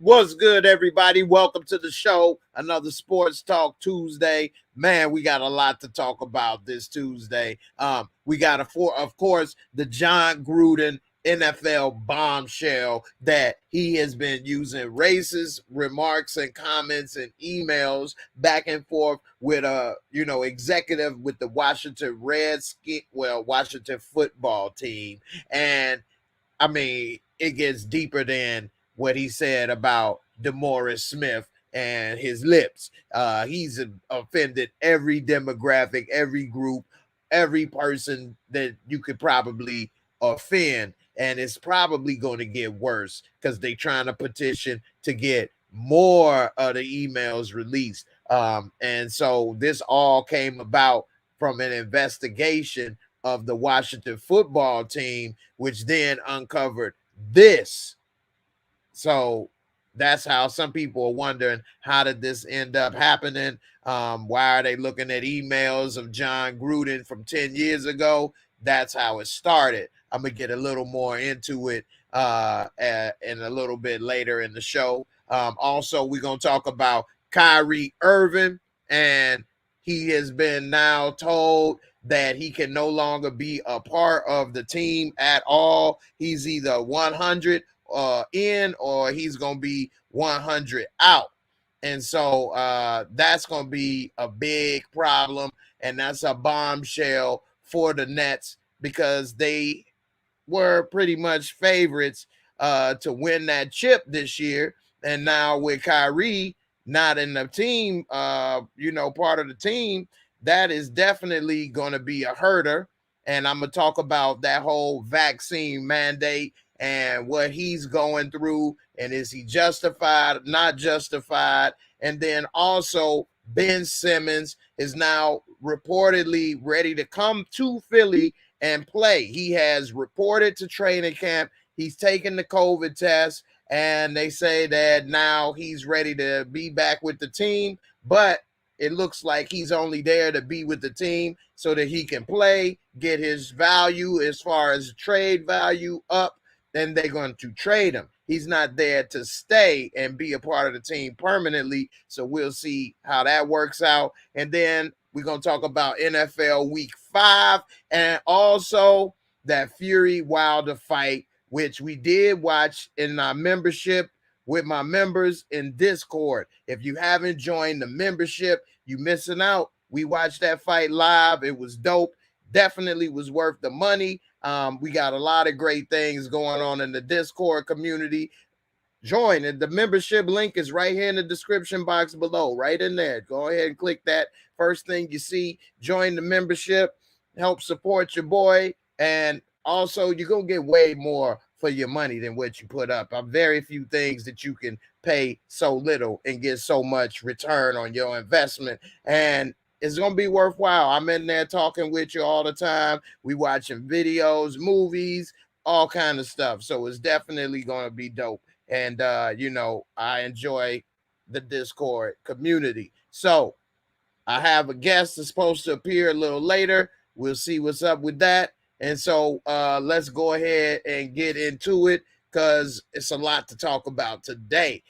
What's good, everybody? Welcome to the show. Another Sports Talk Tuesday. Man, we got a lot to talk about this Tuesday. We got, of course, the Jon Gruden NFL bombshell that he has been using racist remarks and comments and emails back and forth with a, executive with the Washington Washington football team. And I mean, it gets deeper than what he said about DeMaurice Smith and his lips. He's offended every demographic, every group, every person that you could probably offend. And it's probably going to get worse because they're trying to petition to get more of the emails released. And so this all came about from an investigation of the Washington football team, which then uncovered this. So that's how some people are wondering, how did this end up happening? Why are they looking at emails of Jon Gruden from 10 years ago? That's how it started. I'm going to get a little more into it in a little bit later in the show. Also, we're going to talk about Kyrie Irving, and he has been now told that he can no longer be a part of the team at all. He's either 100 in or he's going to be 100 out. And so that's going to be a big problem. And that's a bombshell for the Nets because they were pretty much favorites to win that chip this year. And now with Kyrie not in the team, part of the team, that is definitely going to be a herder. And I'm going to talk about that whole vaccine mandate and what he's going through. And is he justified, not justified? And then also Ben Simmons is now reportedly ready to come to Philly and play. He has reported to training camp. He's taken the COVID test, and they say that now he's ready to be back with the team. But it looks like he's only there to be with the team so that he can play, get his value as far as trade value up. Then they're going to trade him. He's not there to stay and be a part of the team permanently. So we'll see how that works out. And then we're going to talk about NFL Week 5 and also that Fury Wilder fight, which we did watch in our membership with my members in Discord. If you haven't joined the membership, you missing out. We watched that fight live. It was dope. Definitely was worth the money. We got a lot of great things going on in the Discord community. Join, and the membership link is right here in the description box below, right in there. Go ahead and click that. First thing you see, join the membership, help support your boy, and also you're going to get way more for your money than what you put up. Very few things that you can pay so little and get so much return on your investment. And it's going to be worthwhile. I'm in there talking with you all the time. We watching videos, movies, all kind of stuff. So it's definitely going to be dope. And, I enjoy the Discord community. So I have a guest that's supposed to appear a little later. We'll see what's up with that. And so let's go ahead and get into it because it's a lot to talk about today.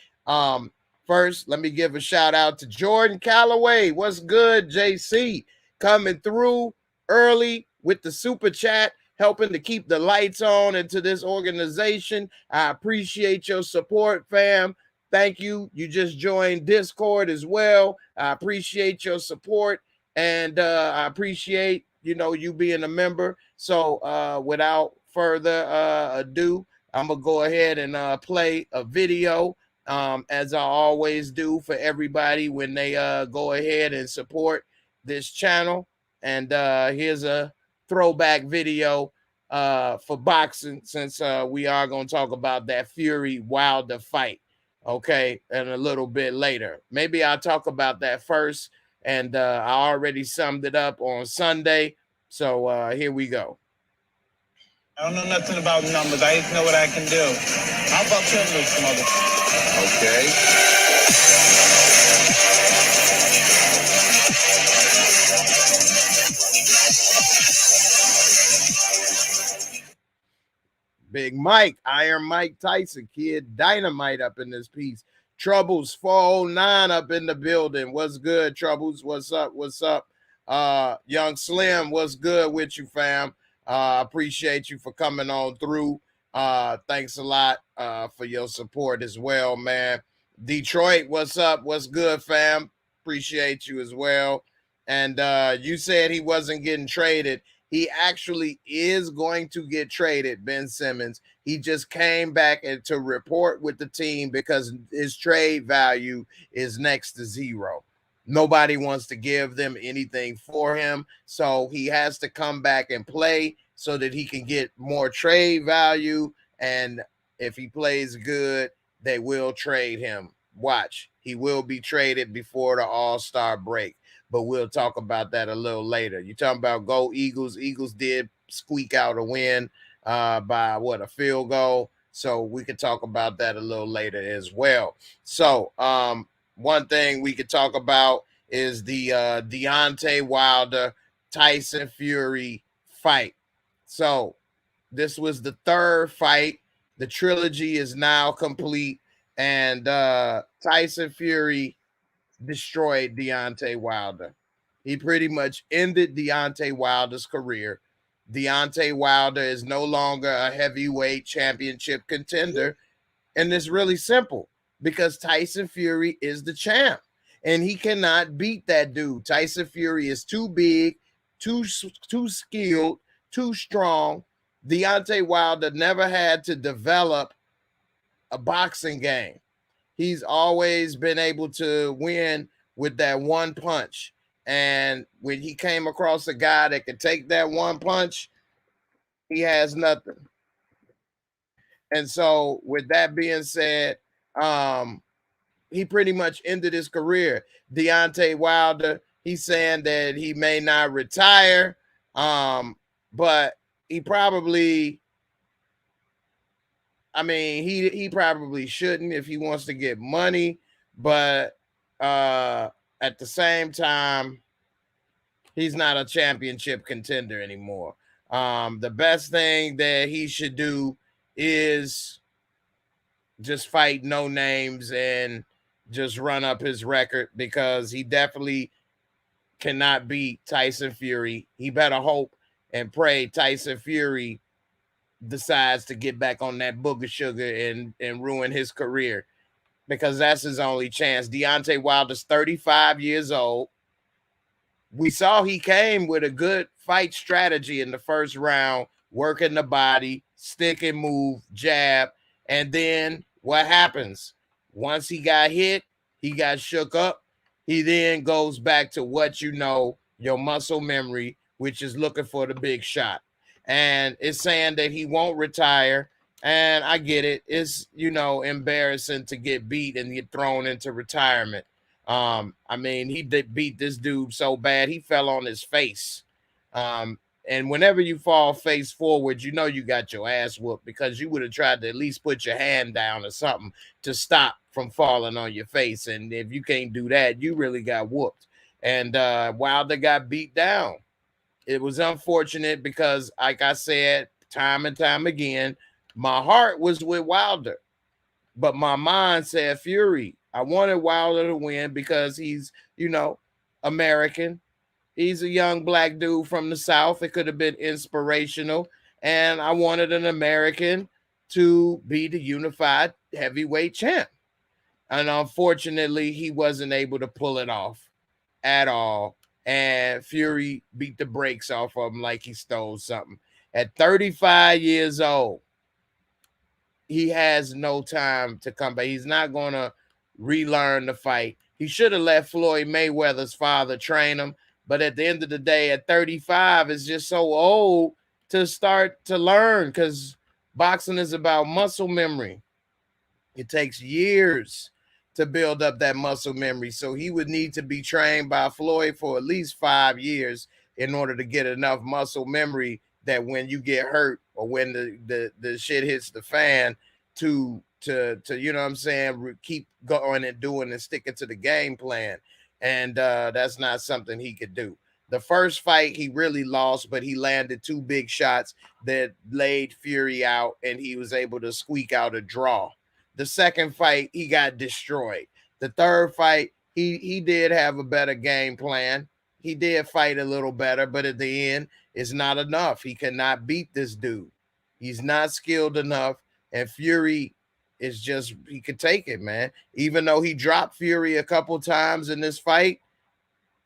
First, let me give a shout out to Jordan Calloway. What's good, JC? Coming through early with the super chat, helping to keep the lights on into this organization. I appreciate your support, fam. Thank you. You just joined Discord as well. I appreciate your support, and I appreciate, you being a member. So without further ado, I'm going to go ahead and play a video. As I always do for everybody when they go ahead and support this channel. And here's a throwback video for boxing, since we are going to talk about that Fury Wilder fight, okay, and a little bit later. Maybe I'll talk about that first, and I already summed it up on Sunday, so here we go. I don't know nothing about numbers. I just know what I can do. How about privilege, mother? Okay. Big Mike, Iron Mike Tyson, Kid Dynamite up in this piece. Troubles 409 up in the building. What's good, Troubles? What's up? What's up? Young Slim, what's good with you, fam? Appreciate you for coming on through. Thanks a lot for your support as well, man. Detroit, what's up? What's good, fam? Appreciate you as well. And you said he wasn't getting traded. He actually is going to get traded, Ben Simmons. He just came back and to report with the team because his trade value is next to zero. Nobody wants to give them anything for him. So he has to come back and play so that he can get more trade value. And if he plays good, they will trade him. Watch, he will be traded before the All-Star break. But we'll talk about that a little later. You talking about go Eagles. Eagles did squeak out a win by a field goal. So we could talk about that a little later as well. So one thing we could talk about is the Deontay Wilder Tyson Fury fight. So this was the third fight. The trilogy is now complete. And Tyson Fury destroyed Deontay Wilder. He pretty much ended Deontay Wilder's career. Deontay Wilder is no longer a heavyweight championship contender. And it's really simple because Tyson Fury is the champ and he cannot beat that dude. Tyson Fury is too big, too skilled, too strong. Deontay Wilder never had to develop a boxing game. He's always been able to win with that one punch. And when he came across a guy that could take that one punch, he has nothing. And so with that being said, he pretty much ended his career. Deontay Wilder, he's saying that he may not retire, but he probably... he probably shouldn't if he wants to get money, but at the same time, he's not a championship contender anymore. The best thing that he should do is just fight no names and just run up his record because he definitely cannot beat Tyson Fury. He better hope and pray Tyson Fury decides to get back on that booger sugar and ruin his career because that's his only chance. Deontay Wilder's 35 years old. We saw he came with a good fight strategy in the first round, working the body, stick and move, jab. And then what happens? Once he got hit, he got shook up. He then goes back to what you know, your muscle memory, which is looking for the big shot. And it's saying that he won't retire. And I get it. It's, embarrassing to get beat and get thrown into retirement. He did beat this dude so bad, he fell on his face. And whenever you fall face forward, you got your ass whooped because you would have tried to at least put your hand down or something to stop from falling on your face. And if you can't do that, you really got whooped. And Wilder got beat down. It was unfortunate because, like I said, time and time again, my heart was with Wilder, but my mind said Fury. I wanted Wilder to win because he's, American. He's a young black dude from the South. It could have been inspirational. And I wanted an American to be the unified heavyweight champ. And unfortunately, he wasn't able to pull it off at all. And Fury beat the brakes off of him like he stole something. At 35 years old, he has no time to come back. He's not going to relearn the fight. He should have let Floyd Mayweather's father train him. But at the end of the day, at 35, it's just so old to start to learn because boxing is about muscle memory. It takes years to build up that muscle memory. So he would need to be trained by Floyd for at least 5 years in order to get enough muscle memory that when you get hurt or when the shit hits the fan to keep going and doing and sticking to the game plan. And that's not something he could do. The first fight he really lost, but he landed 2 big shots that laid Fury out, and he was able to squeak out a draw. The second fight, he got destroyed. The third fight, he did have a better game plan. He did fight a little better, but at the end, it's not enough. He cannot beat this dude. He's not skilled enough, and Fury is just, he could take it, man. Even though he dropped Fury a couple times in this fight,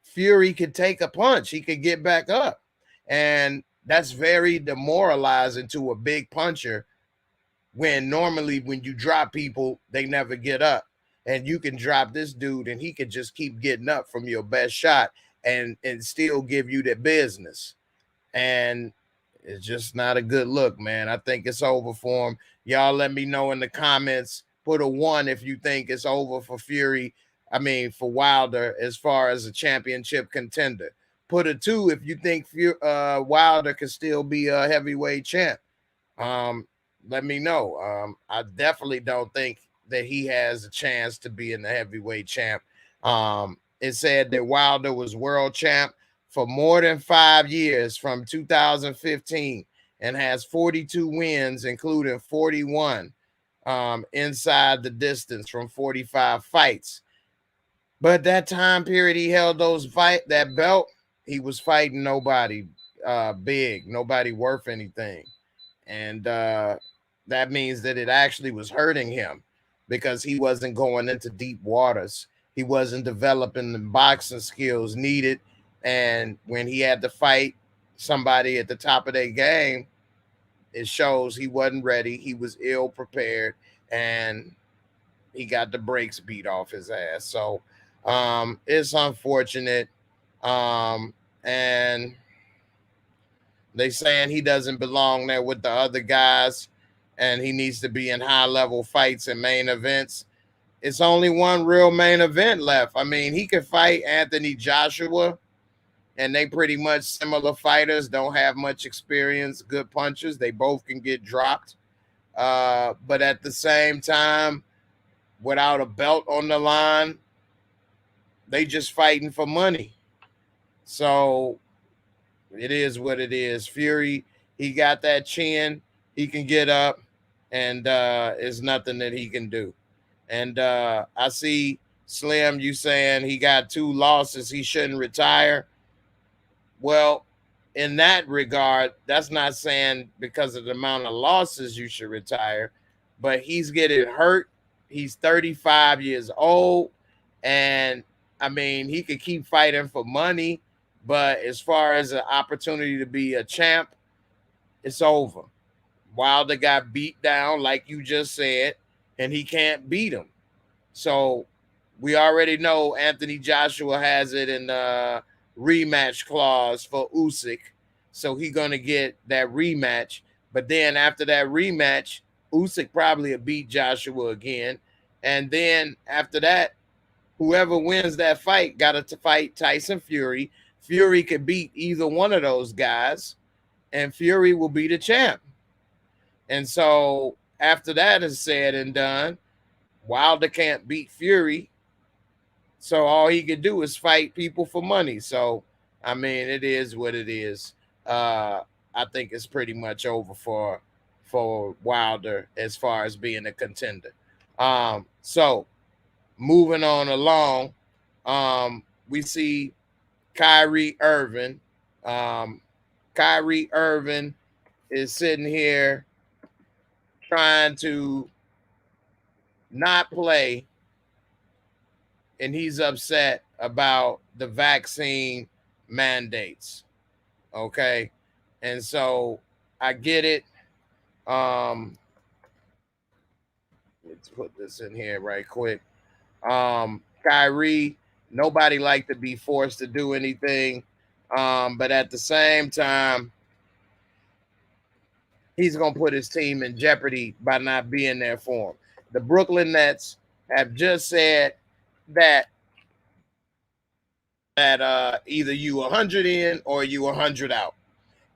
Fury could take a punch. He could get back up. And that's very demoralizing to a big puncher, when normally when you drop people, they never get up. And you can drop this dude and he could just keep getting up from your best shot and still give you the business. And it's just not a good look, man. I think it's over for him. Y'all let me know in the comments. Put a 1 if you think it's over for Fury. I mean, for Wilder as far as a championship contender. Put a 2 if you think Wilder can still be a heavyweight champ. Let me know. I definitely don't think that he has a chance to be in the heavyweight champ. It said that Wilder was world champ for more than 5 years from 2015 and has 42 wins, including 41 inside the distance from 45 fights. But that time period he held that belt, he was fighting nobody big, nobody worth anything. And that means that it actually was hurting him because he wasn't going into deep waters. He wasn't developing the boxing skills needed. And when he had to fight somebody at the top of their game, it shows he wasn't ready. He was ill prepared, and he got the brakes beat off his ass. So it's unfortunate. And they saying he doesn't belong there with the other guys, and he needs to be in high-level fights and main events. It's only one real main event left. I mean, he could fight Anthony Joshua, and they pretty much similar fighters, don't have much experience, good punchers. They both can get dropped. But at the same time, without a belt on the line, they just fighting for money. So it is what it is. Fury, he got that chin. He can get up, and there's nothing that he can do. And I see Slim, you saying he got 2 losses. He shouldn't retire. Well, in that regard, that's not saying because of the amount of losses you should retire, but he's getting hurt. He's 35 years old. And I mean, he could keep fighting for money, but as far as an opportunity to be a champ, it's over. Wilder got beat down, like you just said, and he can't beat him. So we already know Anthony Joshua has it in rematch clause for Usyk, so he's gonna get that rematch. But then after that rematch, Usyk probably will beat Joshua again, and then after that, whoever wins that fight got to fight Tyson Fury. Fury could beat either one of those guys, and Fury will be the champ. And so after that is said and done, Wilder can't beat Fury. So all he could do is fight people for money. So, I mean, it is what it is. I think it's pretty much over for Wilder as far as being a contender. So, moving on along, we see Kyrie Irving. Kyrie Irving is sitting here trying to not play, and he's upset about the vaccine mandates. Okay. And so I get it. Let's put this in here right quick. Kyrie, nobody like to be forced to do anything. But at the same time, he's going to put his team in jeopardy by not being there for him. The Brooklyn Nets have just said that either you 100 in or you 100 out.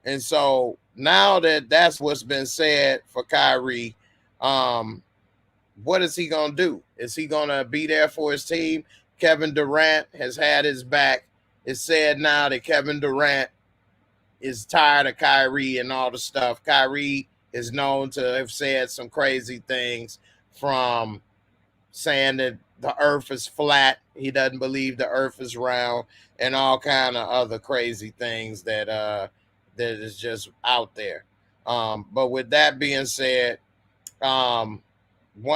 And so now that that's what's been said for Kyrie, what is he going to do? Is he going to be there for his team? Kevin Durant has had his back. it's said now that Kevin Durant is tired of Kyrie and all the stuff. Kyrie is known to have said some crazy things, from saying that the earth is flat, he doesn't believe the earth is round, and all kind of other crazy things that that is just out there. But with that being said, one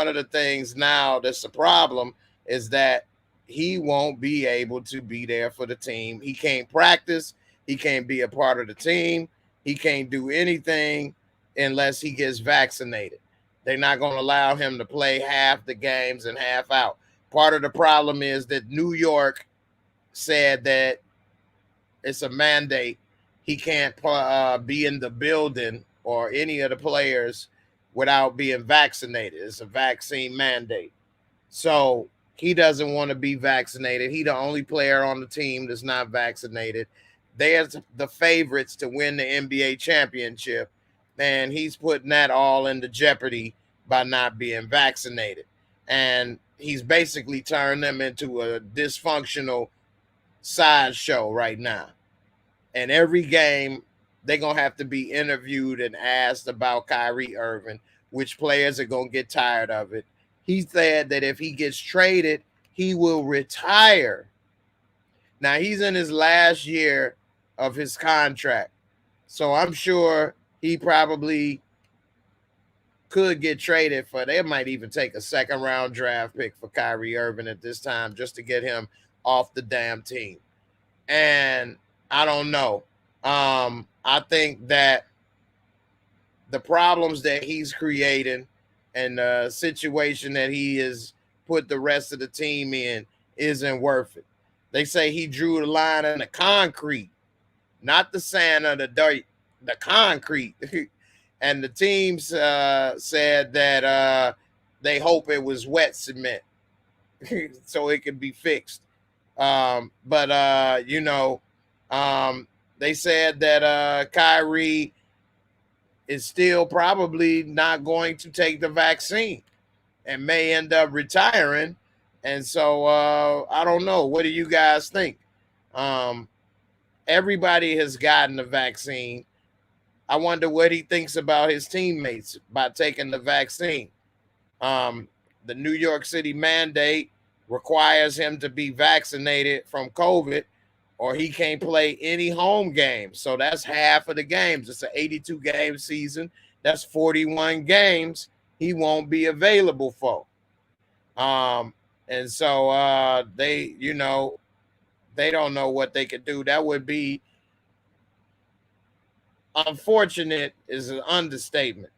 of the things now that's a problem is that he won't be able to be there for the team. He can't practice. He can't be a part of the team. He can't do anything unless he gets vaccinated. They're not going to allow him to play half the games and half out. Part of the problem is that New York said that it's a mandate. He can't be in the building or any of the players without being vaccinated. It's a vaccine mandate. So he doesn't want to be vaccinated. He's the only player on the team that's not vaccinated. They're the favorites to win the NBA championship, and he's putting that all into jeopardy by not being vaccinated. And he's basically turned them into a dysfunctional sideshow right now. And every game, they're going to have to be interviewed and asked about Kyrie Irving, which players are going to get tired of it. He said that if he gets traded, he will retire. Now, he's in his last year of his contract, so I'm sure he probably could get traded for. They might even take a second-round draft pick for Kyrie Irving at this time just to get him off the damn team. And I don't know. I think that the problems that he's creating and the situation that he has put the rest of the team in isn't worth it. They say he drew the line in the concrete, not the sand or the dirt, the concrete. And the teams said that they hope it was wet cement so it could be fixed. But they said that Kyrie is still probably not going to take the vaccine and may end up retiring. And so I don't know. What do you guys think? Everybody has gotten the vaccine. I wonder what he thinks about his teammates by taking the vaccine. The New York City mandate requires him to be vaccinated from COVID, or he can't play any home games. So that's half of the games. It's an 82-game season. That's 41 games he won't be available for. And so they don't know what they could do. That would be unfortunate, is an understatement,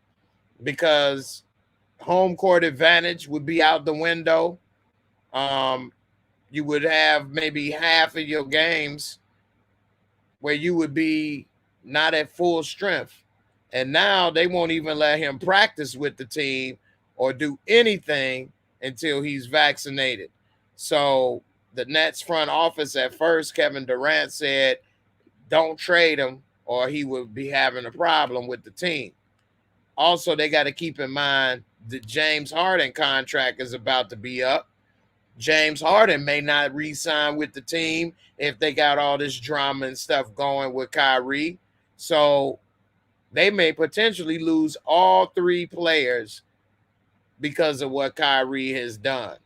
because home court advantage would be out the window. You would have maybe half of your games where you would be not at full strength. And now they won't even let him practice with the team or do anything until he's vaccinated. So the Nets front office at first, Kevin Durant, said, don't trade him or he would be having a problem with the team. Also, they got to keep in mind the James Harden contract is about to be up. James Harden may not re-sign with the team if they got all this drama and stuff going with Kyrie. So they may potentially lose all three players because of what Kyrie has done.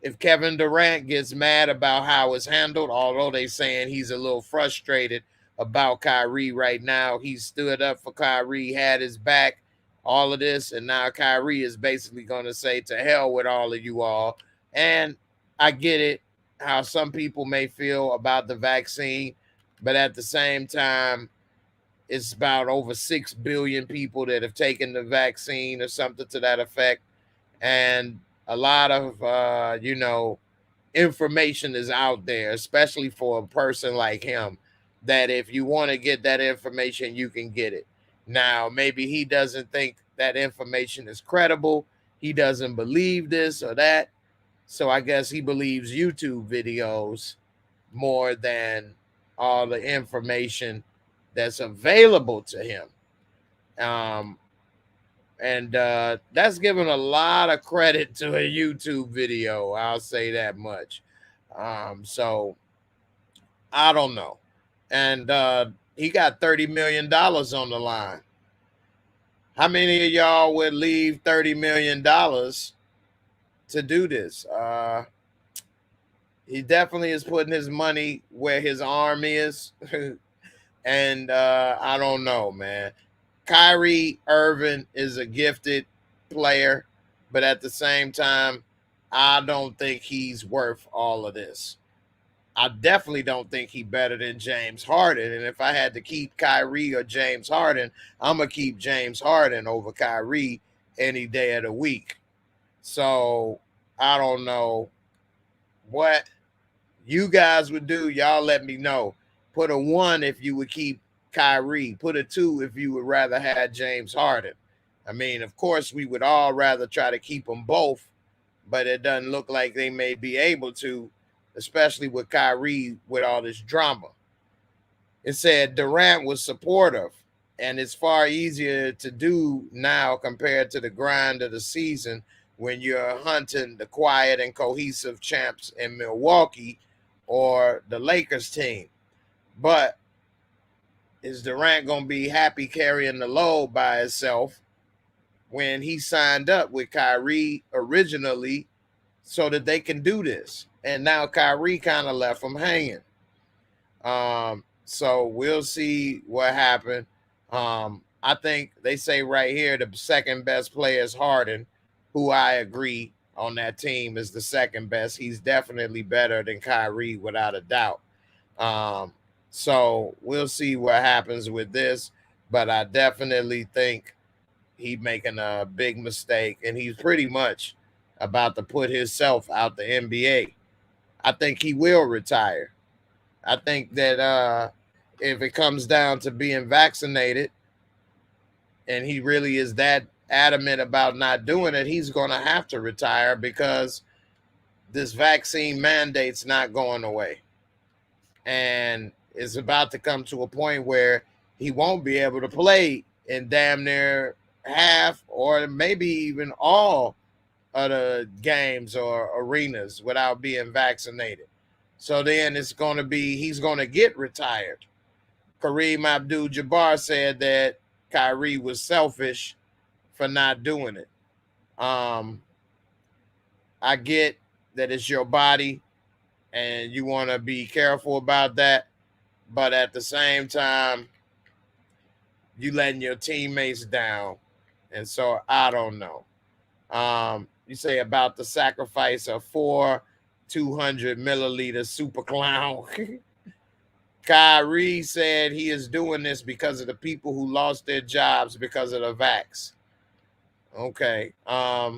If Kevin Durant gets mad about how it's handled, although they're saying he's a little frustrated about Kyrie right now, he stood up for Kyrie, had his back, all of this, and now Kyrie is basically going to say to hell with all of you all. And I get it, how some people may feel about the vaccine, but at the same time, it's about over 6 billion people that have taken the vaccine or something to that effect. And a lot of, information is out there, especially for a person like him, that if you want to get that information, you can get it. Now, maybe he doesn't think that information is credible. He doesn't believe this or that. So I guess he believes YouTube videos more than all the information that's available to him. And that's giving a lot of credit to a YouTube video. I'll say that much. So I don't know. And he got $30 million on the line. How many of y'all would leave $30 million to do this? He definitely is putting his money where his arm is. And I don't know, man. Kyrie Irving is a gifted player, but at the same time, I don't think he's worth all of this. I definitely don't think he's better than James Harden. And if I had to keep Kyrie or James Harden, I'm going to keep James Harden over Kyrie any day of the week. So I don't know what you guys would do. Y'all let me know. Put a 1 if you would keep Kyrie. Put a 2 if you would rather have James Harden. I mean, of course, we would all rather try to keep them both, but it doesn't look like they may be able to, especially with Kyrie with all this drama. It said Durant was supportive, and it's far easier to do now compared to the grind of the season when you're hunting the quiet and cohesive champs in Milwaukee or the Lakers team. But is Durant going to be happy carrying the load by himself when he signed up with Kyrie originally so that they can do this? And now Kyrie kind of left him hanging. So we'll see what happened. I think they say right here the second best player is Harden, who I agree on that team is the second best. He's definitely better than Kyrie without a doubt. So we'll see what happens with this, but I definitely think he's making a big mistake, and he's pretty much about to put himself out the NBA. I think he will retire. I think that if it comes down to being vaccinated and he really is that adamant about not doing it, he's going to have to retire because this vaccine mandate's not going away. And it's about to come to a point where he won't be able to play in damn near half or maybe even all of the games or arenas without being vaccinated. So then it's going to be, he's going to get retired. Kareem Abdul-Jabbar said that Kyrie was selfish for not doing it. I get that it's your body and you want to be careful about that. But at the same time, you letting your teammates down. And so I don't know. You say about the sacrifice of 4 200-milliliter super clown. Kyrie said he is doing this because of the people who lost their jobs because of the vax. Okay. I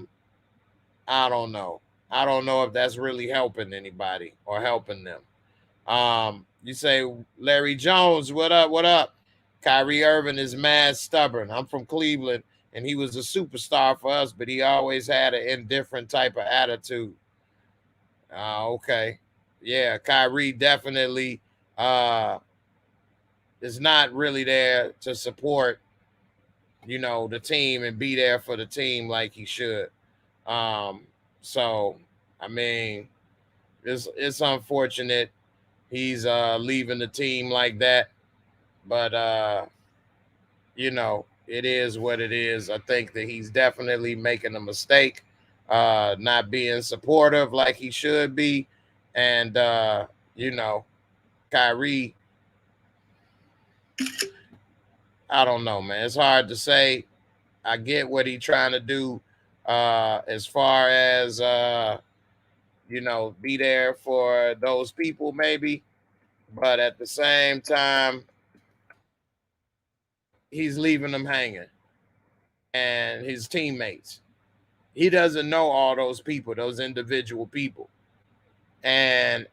don't know. I don't know if that's really helping anybody or helping them. You say, Larry Jones, what up? What up? Kyrie Irving is mad stubborn. I'm from Cleveland, and he was a superstar for us, but he always had an indifferent type of attitude. Okay. Yeah, Kyrie definitely is not really there to support, the team and be there for the team like he should. So, I mean, it's unfortunate he's leaving the team like that. But, it is what it is. I think that he's definitely making a mistake, not being supportive like he should be. And, Kyrie, I don't know, man. It's hard to say. I get what he's trying to do as far as, be there for those people maybe. But at the same time, he's leaving them hanging and his teammates. He doesn't know all those people, those individual people. And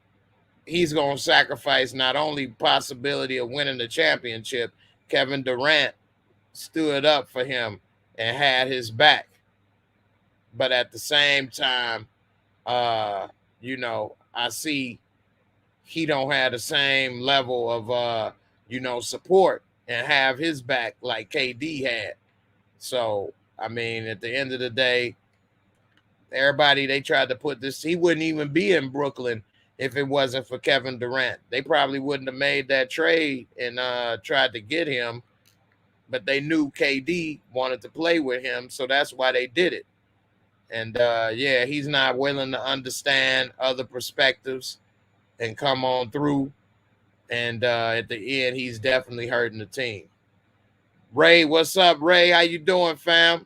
he's going to sacrifice not only possibility of winning the championship, Kevin Durant stood up for him and had his back. But at the same time, I see he don't have the same level of, support and have his back like KD had. So, I mean, at the end of the day, everybody, they tried to put this, he wouldn't even be in Brooklyn if it wasn't for Kevin Durant. They probably wouldn't have made that trade and tried to get him, but they knew KD wanted to play with him, so that's why they did it. And yeah, he's not willing to understand other perspectives and come on through. And at the end, he's definitely hurting the team. Ray, what's up, Ray? How you doing, fam?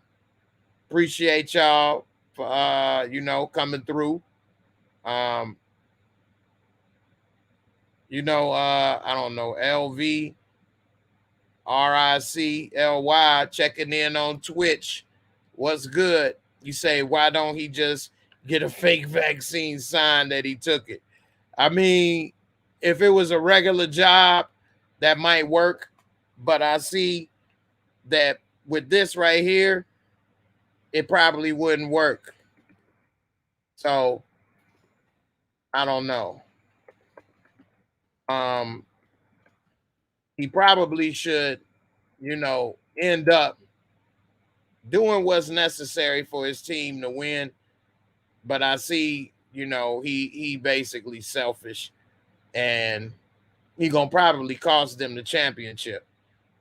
Appreciate y'all for coming through. I don't know, LV RICLY checking in on Twitch. What's good? You say, why don't he just get a fake vaccine sign that he took it? I mean, if it was a regular job, that might work. But I see that with this right here, it probably wouldn't work. So I don't know. He probably should, end up doing what's necessary for his team to win. But I see, he basically selfish, and he gonna probably cost them the championship.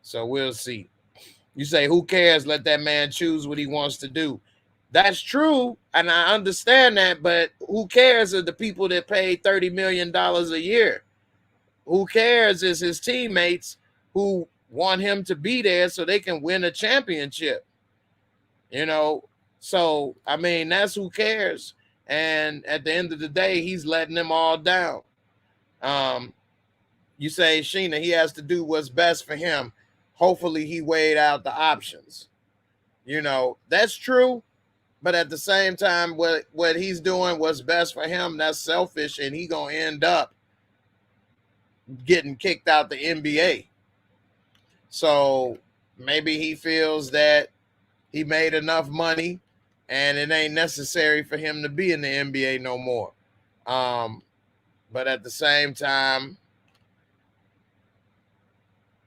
So we'll see. You say, who cares? Let that man choose what he wants to do. That's true, and I understand that, but who cares are the people that pay $30 million a year. Who cares is his teammates who want him to be there so they can win a championship. So, I mean, that's who cares. And at the end of the day, he's letting them all down. You say, Sheena, he has to do what's best for him. Hopefully he weighed out the options. That's true. But at the same time, what he's doing, what's best for him, that's selfish, and he going to end up getting kicked out the NBA. So maybe he feels that he made enough money and it ain't necessary for him to be in the NBA no more. But at the same time,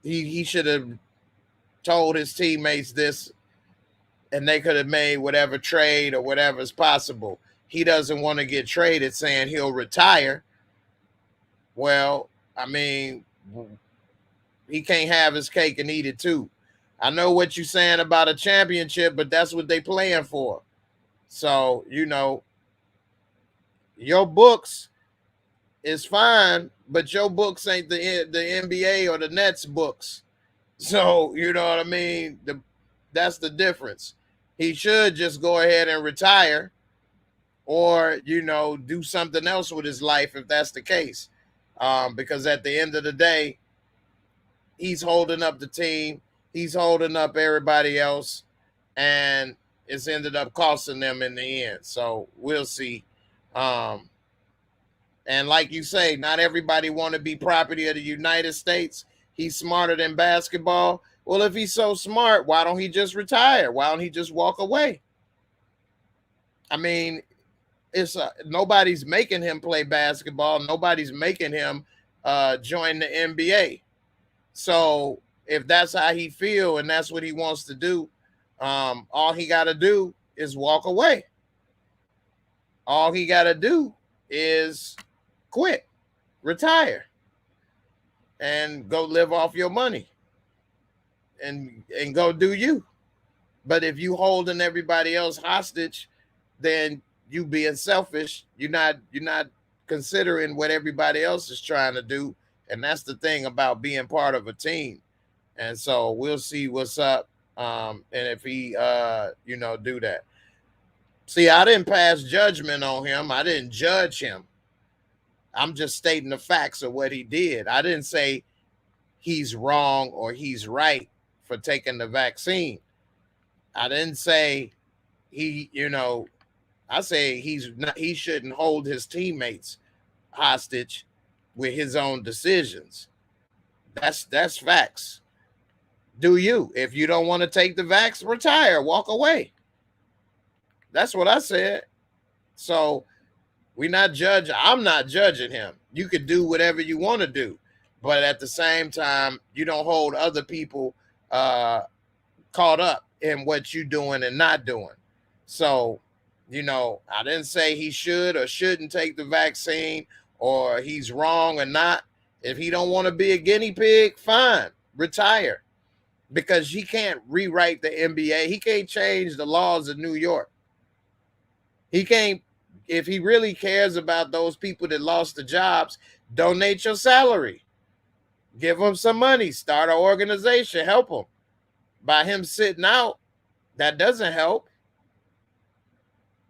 he should have told his teammates this, and they could have made whatever trade or whatever is possible. He doesn't want to get traded, saying he'll retire. Well, I mean, he can't have his cake and eat it too. I know what you're saying about a championship, but that's what they playing for. So, your books is fine, but your books ain't the NBA or the Nets books. So, you know what I mean? That's the difference. He should just go ahead and retire, or, do something else with his life if that's the case. Because at the end of the day, he's holding up the team. He's holding up everybody else, and it's ended up costing them in the end. So we'll see. And like you say, not everybody want to be property of the United States. He's smarter than basketball. Well, if he's so smart, why don't he just retire? Why don't he just walk away? I mean, it's nobody's making him play basketball. Nobody's making him join the NBA. So if that's how he feel and that's what he wants to do, all he got to do is walk away. All he got to do is quit, retire, and go live off your money and go do you. But if you holding everybody else hostage, then you being selfish. You're not considering what everybody else is trying to do. And that's the thing about being part of a team. And so we'll see what's up. And if he, do that. See, I didn't pass judgment on him. I didn't judge him. I'm just stating the facts of what he did. I didn't say he's wrong or he's right for taking the vaccine. I didn't say I say he shouldn't hold his teammates hostage with his own decisions. That's facts. Do you? If you don't want to take the vax, retire, walk away. That's what I said. So I'm not judging him. You could do whatever you want to do, but at the same time, you don't hold other people caught up in what you're doing and not doing. So, I didn't say he should or shouldn't take the vaccine or he's wrong or not. If he don't want to be a guinea pig, fine, retire. Because he can't rewrite the NBA. He can't change the laws of New York. He can't, if he really cares about those people that lost the jobs, donate your salary. Give them some money. Start an organization. Help them. By him sitting out, that doesn't help.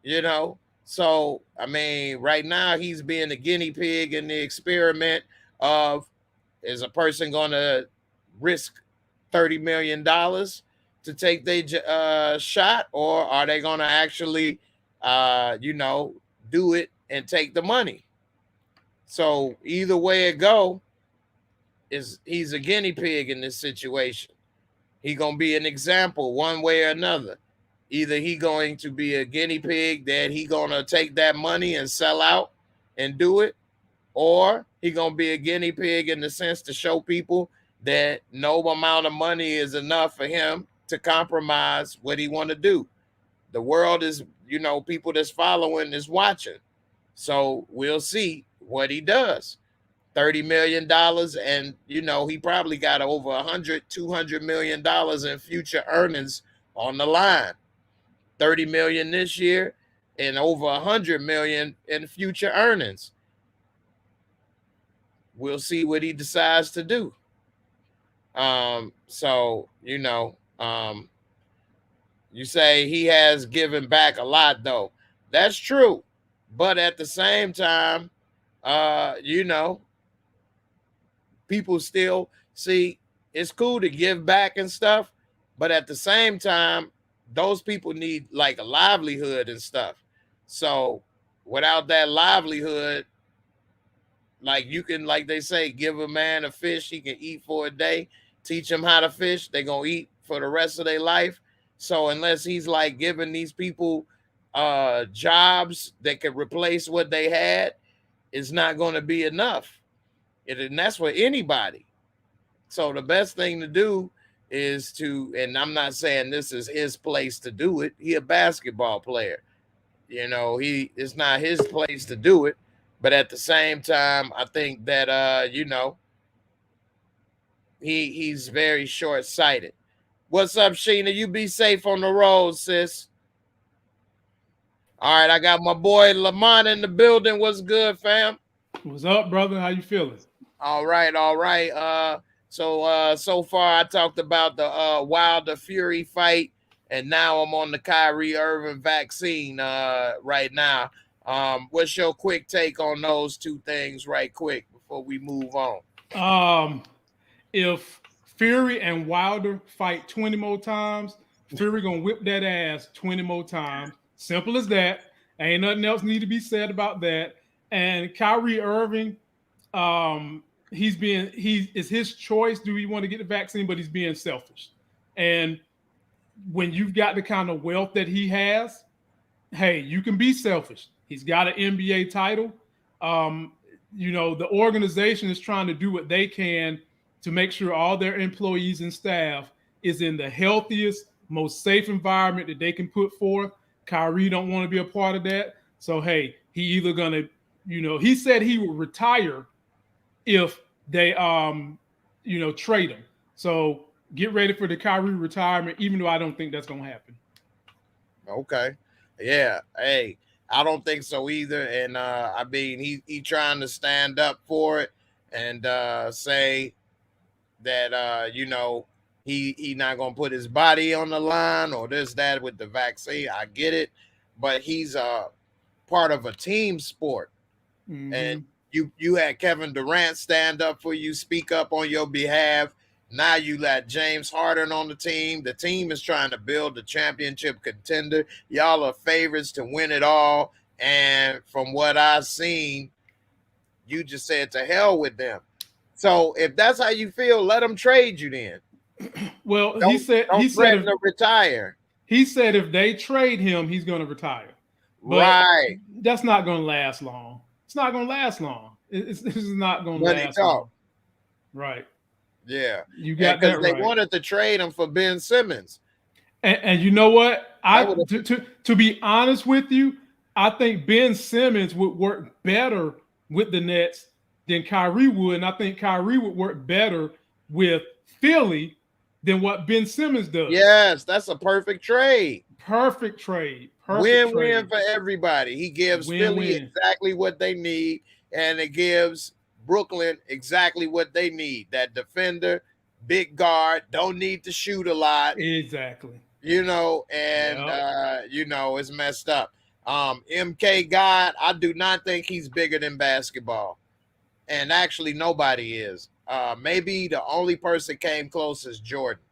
You know? So, I mean, right now he's being a guinea pig in the experiment of, is a person going to risk $30 million to take their shot, or are they going to actually, do it and take the money? So either way it go, he's a guinea pig in this situation. He going to be an example one way or another. Either he going to be a guinea pig that he going to take that money and sell out and do it, or he going to be a guinea pig in the sense to show people that no amount of money is enough for him to compromise what he want to do. The world is, people that's following is watching. So we'll see what he does. $30 million. And, he probably got over $200 million in future earnings on the line. 30 million this year and over 100 million in future earnings. We'll see what he decides to do. You say he has given back a lot, though. That's true. But at the same time, people still see it's cool to give back and stuff. But at the same time, those people need like a livelihood and stuff. So without that livelihood, like you can, like they say, give a man a fish, he can eat for a day. Teach them how to fish, they're going to eat for the rest of their life. So unless he's like giving these people jobs that could replace what they had, it's not going to be enough. And that's for anybody. So the best thing to do is to, and I'm not saying this is his place to do it. He a basketball player. It's not his place to do it. But at the same time, I think that, he's very short-sighted. What's up, Sheena? You be safe on the road, sis. All right, I got my boy Lamont in the building. What's good, fam? What's up, brother? How you feeling? All right. So far I talked about the Wilder Fury fight, and now I'm on the Kyrie Irving vaccine right now. What's your quick take on those two things right quick before we move on? If Fury and Wilder fight 20 more times, Fury gonna whip that ass 20 more times. Simple as that. Ain't nothing else need to be said about that. And Kyrie Irving, it's his choice. Do he want to get the vaccine? But he's being selfish. And when you've got the kind of wealth that he has, hey, you can be selfish. He's got an NBA title. The organization is trying to do what they can to make sure all their employees and staff is in the healthiest, most safe environment that they can put forth. Kyrie don't want to be a part of that. So, hey, he either going to, he said he would retire if they, trade him. So get ready for the Kyrie retirement, even though I don't think that's going to happen. Okay. Yeah. Hey, I don't think so either. And he trying to stand up for it and say that he not gonna put his body on the line or this, that with the vaccine. I get it, but he's part of a team sport. Mm-hmm. And you had Kevin Durant stand up for you, speak up on your behalf. Now you got James Harden on the team. The team is trying to build a championship contender. Y'all are favorites to win it all. And from what I've seen, you just said to hell with them. So if that's how you feel, let them trade you then. Well, he said to retire. He said if they trade him, he's going to retire. But right. That's not going to last long. It's not going to last long. This is not going to last long. Right. Yeah, you got that right. They wanted to trade him for Ben Simmons, and you know what? To be honest with you, I think Ben Simmons would work better with the Nets than Kyrie would. And I think Kyrie would work better with Philly than what Ben Simmons does. Yes, that's a perfect trade. Perfect trade. Win-win for everybody. He gives Philly Win-win. exactly what they need, and it gives Brooklyn exactly what they need. That defender, big guard, don't need to shoot a lot. Exactly. You know, and you know, it's messed up. MK God, I do not think he's bigger than basketball. And actually nobody is. Maybe the only person came close is Jordan.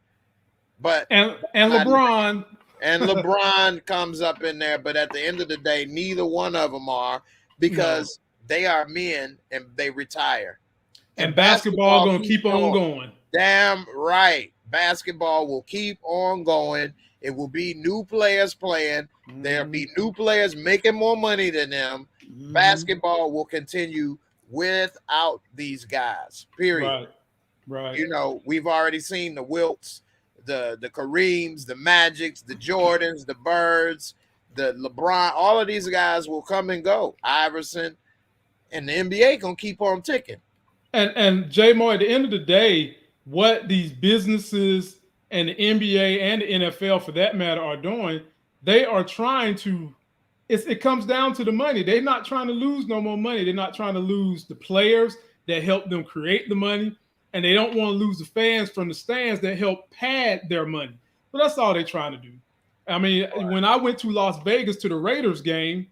But and LeBron. And LeBron comes up in there, but at the end of the day, neither one of them are, because they are men and they retire. And basketball gonna keep on going. Damn right. Basketball will keep on going. It will be new players playing. There'll be new players making more money than them. Basketball will continue without these guys, period. Right. You know, we've already seen the Wilts, the Kareems, the Magics, the Jordans, the Birds, the LeBron. All of these guys will come and go. Iverson, and the NBA gonna keep on ticking. And J-Mo, at the end of the day, what these businesses and the NBA and the NFL, for that matter, are doing, they are trying to. It comes down to the money. They're not trying to lose no more money. They're not trying to lose the players that help them create the money. And they don't want to lose the fans from the stands that help pad their money. But that's all they're trying to do. I mean, when I went to Las Vegas to the Raiders game,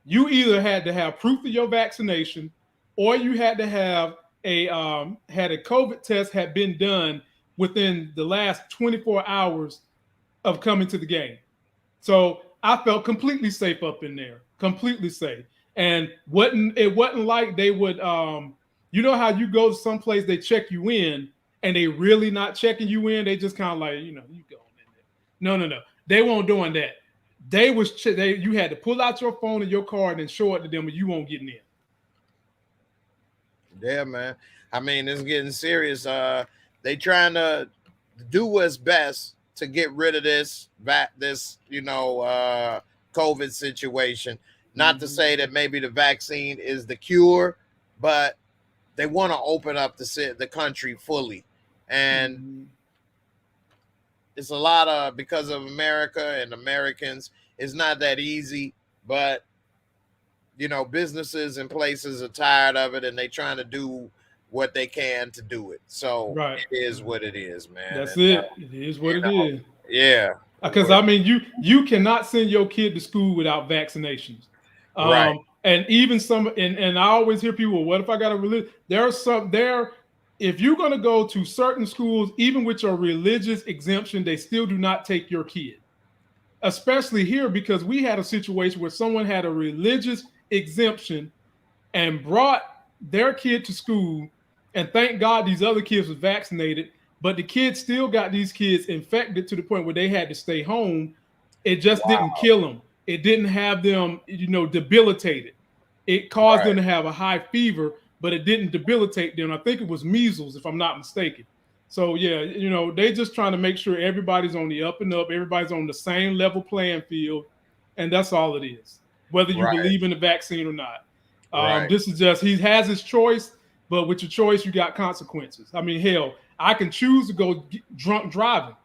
you either had to have proof of your vaccination, or you had to have a COVID test had been done within the last 24 hours of coming to the game. So I felt completely safe up in there, completely safe. And it wasn't like they would, you know how you go to some place, they check you in and they really not checking you in. They just kind of like, you know, you go in there. No. They weren't doing that. You had to pull out your phone and your card and show it to them, and you won't get in. Yeah, man. I mean, it's getting serious. They trying to do what's best to get rid of this, you know, COVID situation. Not to say that maybe the vaccine is the cure, but they want to open up the country fully. And it's a lot of, because of America and Americans, it's not that easy, but you know, businesses and places are tired of it, and they trying to do what they can to do it. So it is what it is, man. That's it. It is what it is. Yeah. Because I mean, you cannot send your kid to school without vaccinations. Right. And even and I always hear people, well, what if I got a religion? If you're going to go to certain schools, even with your religious exemption, they still do not take your kid. Especially here, because we had a situation where someone had a religious exemption and brought their kid to school, and thank God these other kids were vaccinated, but the kids still got these kids infected to the point where they had to stay home. It just didn't kill them. It didn't have them, you know, debilitated. It caused them to have a high fever, but it didn't debilitate them. I think it was measles, if I'm not mistaken. So, yeah, you know, they just trying to make sure everybody's on the up and up. Everybody's on the same level playing field. And that's all it is, whether you believe in the vaccine or not. This is just, he has his choice, but with your choice, you got consequences. I mean, hell, I can choose to go drunk driving,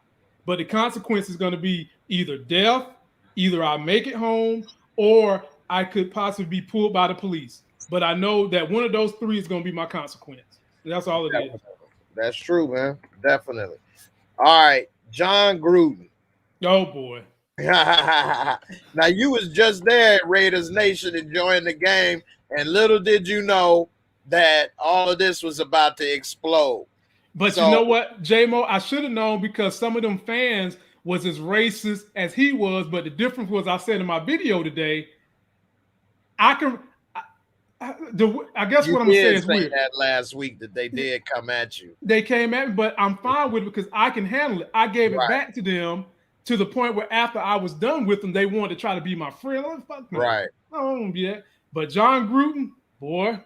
but the consequence is going to be either death, either I make it home, or I could possibly be pulled by the police. But I know that one of those three is going to be my consequence. That's all it is. That's true, man. Definitely. All right, Jon Gruden. Oh boy. Now you was just there at Raiders Nation enjoying the game, and little did you know that all of this was about to explode. But you know what, J-Mo, I should have known, because some of them fans was as racist as he was. But the difference was, I said in my video today, I guess what I'm gonna say is weird. That last week that they did come at you. They came at me, but I'm fine with it because I can handle it. I gave it back to them to the point where after I was done with them, they wanted to try to be my friend. Like, fuck me. I don't want to be that. But Jon Gruden, boy.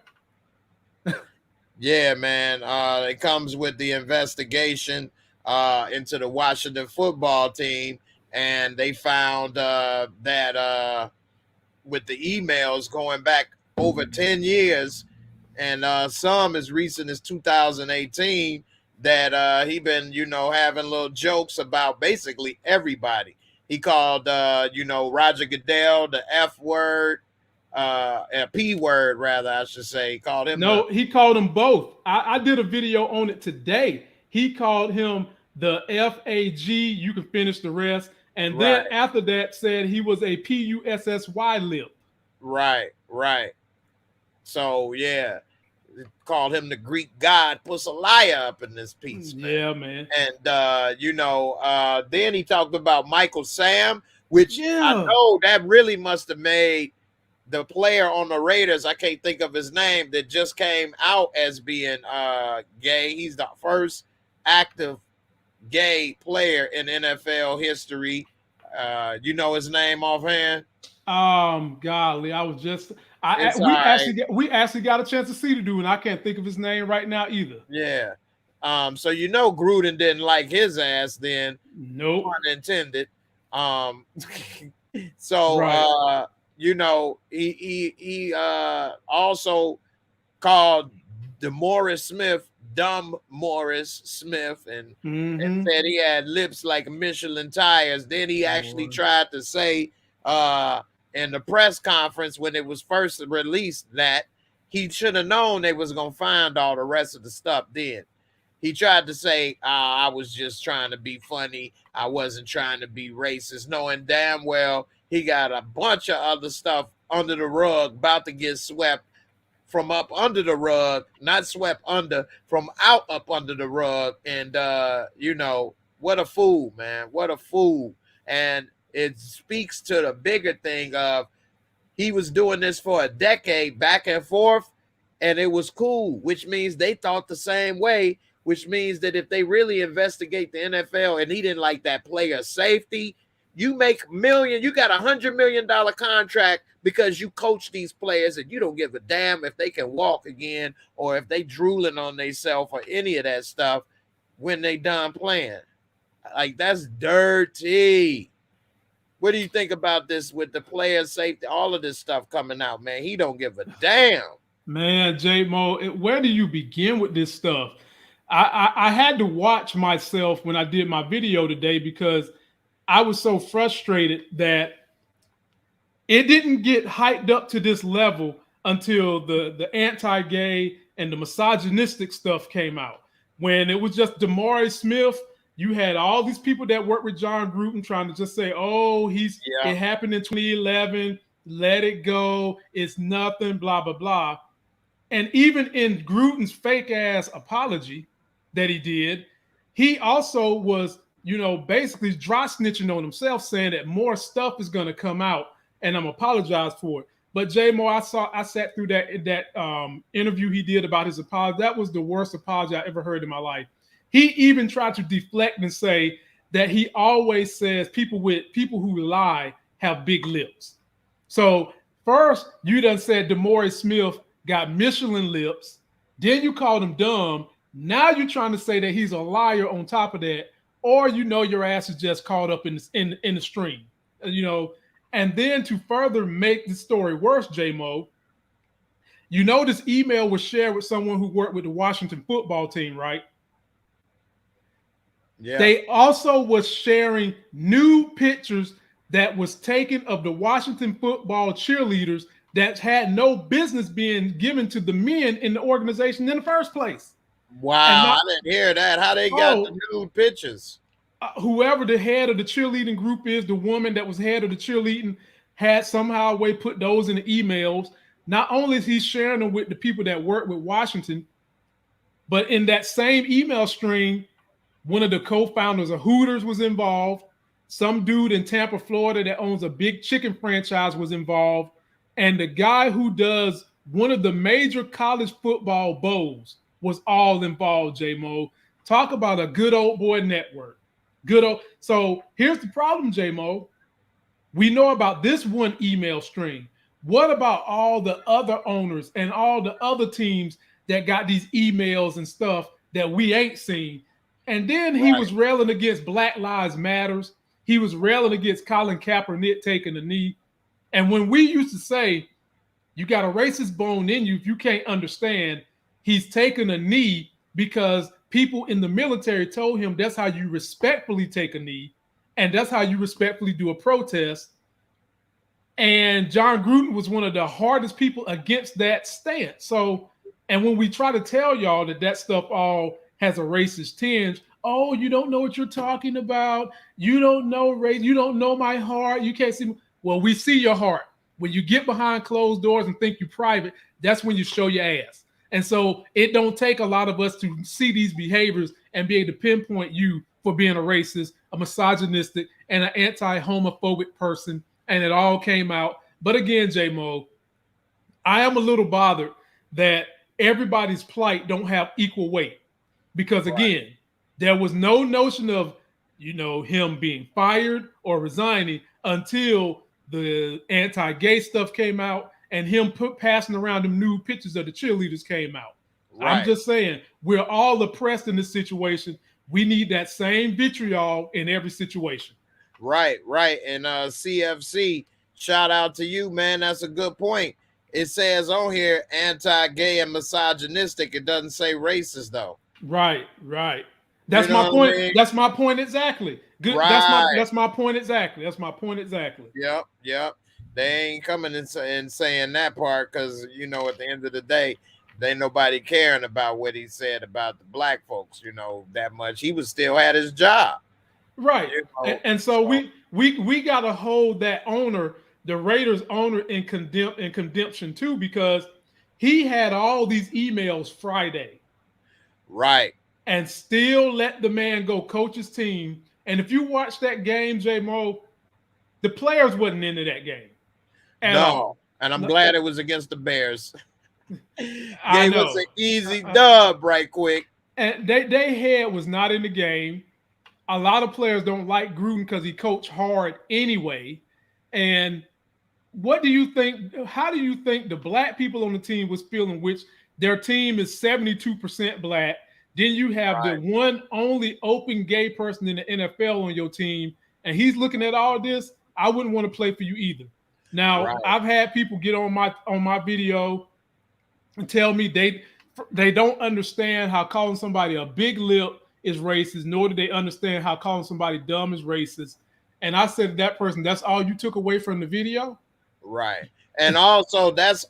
Yeah, man. It comes with the investigation into the Washington football team, and they found that with the emails going back over 10 years, and some as recent as 2018 that he been, having little jokes about basically everybody. He called, Roger Goodell the F word, a P word, rather, I should say. He called him. No, he called them both. I did a video on it today. He called him the FAG. You can finish the rest. And then after that said he was a PUSSY lip. Right. So, yeah. Called him the Greek god, puts a liar up in this piece, man. Yeah, man. And then he talked about Michael Sam, which I know that really must have made the player on the Raiders, I can't think of his name, that just came out as being gay. He's the first active gay player in NFL history. You know his name offhand? Golly, I was just we actually got a chance to see the dude, and I can't think of his name right now either. Yeah. So Gruden didn't like his ass then. Nope. Pun intended. So right. He also called DeMaurice Smith dumb Morris Smith and said he had lips like Michelin tires. Then he actually tried to say in the press conference when it was first released that he should have known they was going to find all the rest of the stuff then. He tried to say, I was just trying to be funny. I wasn't trying to be racist, knowing damn well he got a bunch of other stuff under the rug about to get swept from up under the rug, not swept under, from out up under the rug. And, what a fool, man. What a fool. And it speaks to the bigger thing of he was doing this for a decade back and forth, and it was cool, which means they thought the same way, which means that if they really investigate the NFL and he didn't like that player safety, you make you got $100 million contract because you coach these players and you don't give a damn if they can walk again or if they drooling on themselves or any of that stuff when they done playing. Like, that's dirty. What do you think about this with the player safety, all of this stuff coming out, man? He don't give a damn. Man, J-Mo, where do you begin with this stuff? I had to watch myself when I did my video today because I was so frustrated that it didn't get hyped up to this level until the anti-gay and the misogynistic stuff came out. When it was just DeMaurice Smith, you had all these people that work with Jon Gruden trying to just say, oh, it happened in 2011, let it go, it's nothing, blah, blah, blah. And even in Gruden's fake ass apology that he did, he also was, basically dry snitching on himself, saying that more stuff is going to come out and I'm apologize for it. But J-Mo, I sat through that interview he did about his apology. That was the worst apology I ever heard in my life. He even tried to deflect and say that he always says people who lie have big lips. So first you done said DeMaurice Smith got Michelin lips. Then you called him dumb. Now you're trying to say that he's a liar on top of that, or your ass is just caught up in the stream, And then to further make the story worse, J-Mo, this email was shared with someone who worked with the Washington football team, right? Yeah. They also was sharing new pictures that was taken of the Washington football cheerleaders that had no business being given to the men in the organization in the first place. Wow, I didn't hear that. How they got the nude pictures? Whoever the head of the cheerleading group is, the woman that was head of the cheerleading had somehow put those in the emails. Not only is he sharing them with the people that work with Washington, but in that same email string, one of the co-founders of Hooters was involved. Some dude in Tampa, Florida that owns a big chicken franchise was involved. And the guy who does one of the major college football bowls was all involved, J-Mo. Talk about a good old boy network. So here's the problem, J-Mo. We know about this one email string. What about all the other owners and all the other teams that got these emails and stuff that we ain't seen? And then he was railing against Black Lives Matters. He was railing against Colin Kaepernick taking the knee. And when we used to say You got a racist bone in you if you can't understand he's taking a knee because people in the military told him that's how you respectfully take a knee and that's how you respectfully do a protest. And Jon Gruden was one of the hardest people against that stance. So, and when we try to tell y'all that that stuff all has a racist tinge, oh, you don't know what you're talking about. You don't know race. You don't know my heart. You can't see. Well, we see your heart. When you get behind closed doors and think you're private, that's when you show your ass. And so it don't take a lot of us to see these behaviors and be able to pinpoint you for being a racist, a misogynistic, and an anti-homophobic person. And it all came out. But again, J-Mo, I am a little bothered that everybody's plight don't have equal weight. Because again, there was no notion of, him being fired or resigning until the anti-gay stuff came out and him passing around them nude pictures of the cheerleaders came out. Right. I'm just saying, we're all oppressed in this situation. We need that same vitriol in every situation. Right. And CFC, shout out to you, man. That's a good point. It says on here anti-gay and misogynistic. It doesn't say racist though. Right. That's my point. I mean? That's my point exactly. Good. Right. That's my point exactly. Yep. They ain't coming and saying that part because at the end of the day, there ain't nobody caring about what he said about the black folks. That much. He was still had his job. Right. And so we got to hold that owner, the Raiders owner, in contempt too, because he had all these emails Friday. Right. And still let the man go coach his team. And if you watch that game, J-Mo, the players wasn't into that game. No. And I'm glad it was against the Bears. It was an easy dub right quick. And their head was not in the game. A lot of players don't like Gruden because he coached hard anyway. And what do you think? How do you think the black people on the team was feeling, which their team is 72% black? Then you have the one only open gay person in the NFL on your team, and he's looking at all this. I wouldn't want to play for you either. Now, I've had people get on my video and tell me they don't understand how calling somebody a big lip is racist, nor do they understand how calling somebody dumb is racist. And I said to that person, that's all you took away from the video? Right. And also, that's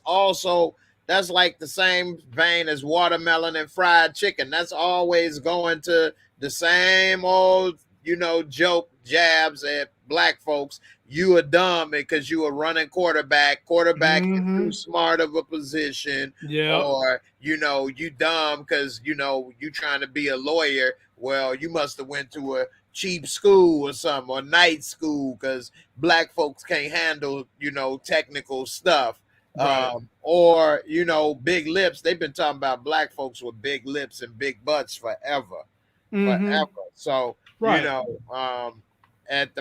like the same vein as watermelon and fried chicken. That's always going to the same old, joke jabs at black folks. You are dumb because you are running quarterback. Quarterback is too smart of a position. Yeah. Or, you dumb because, you trying to be a lawyer. Well, you must have went to a cheap school or something, or night school, because black folks can't handle, technical stuff. Right. Or, big lips. They've been talking about black folks with big lips and big butts forever. So, at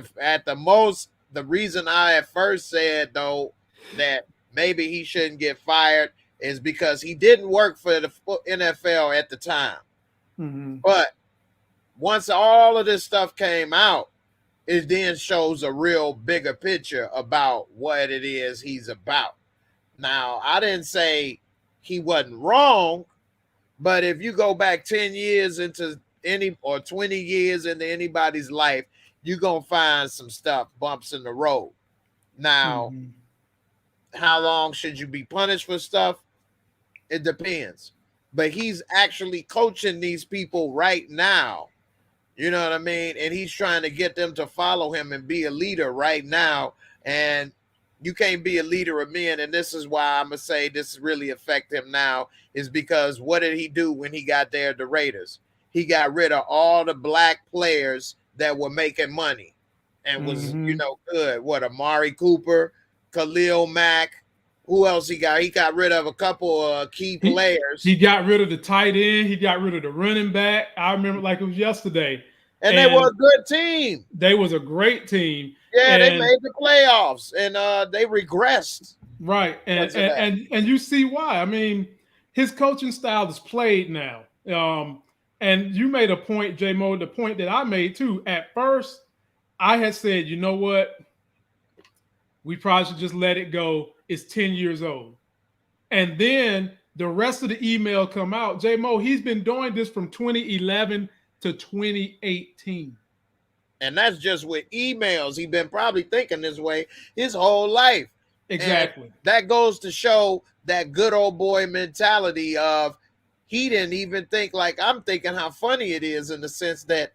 the most, the reason I at first said, though, that maybe he shouldn't get fired is because he didn't work for the NFL at the time. But once all of this stuff came out, it then shows a real bigger picture about what it is he's about. Now, I didn't say he wasn't wrong, but if you go back 10 years into 20 years into anybody's life, you're going to find some stuff, bumps in the road. Now, how long should you be punished for stuff? It depends. But he's actually coaching these people right now. You know what I mean? And he's trying to get them to follow him and be a leader right now. And you can't be a leader of men. And this is why I'm going to say this really affect him now, is because what did he do when he got there at the Raiders? He got rid of all the black players that were making money and was, good. What, Amari Cooper, Khalil Mack, who else he got? He got rid of a couple of key players. He got rid of the tight end. He got rid of the running back. I remember like it was yesterday. And they were a good team. They was a great team. Yeah, they made the playoffs, and they regressed. Right, and you see why. I mean, his coaching style is played now. And you made a point, J-Mo, the point that I made too. At first, I had said, you know what? We probably should just let it go. It's 10 years old. And then the rest of the email come out. J-Mo, he's been doing this from 2011 to 2018. And that's just with emails. He's been probably thinking this way his whole life. Exactly. And that goes to show that good old boy mentality of he didn't even think like I'm thinking how funny it is, in the sense that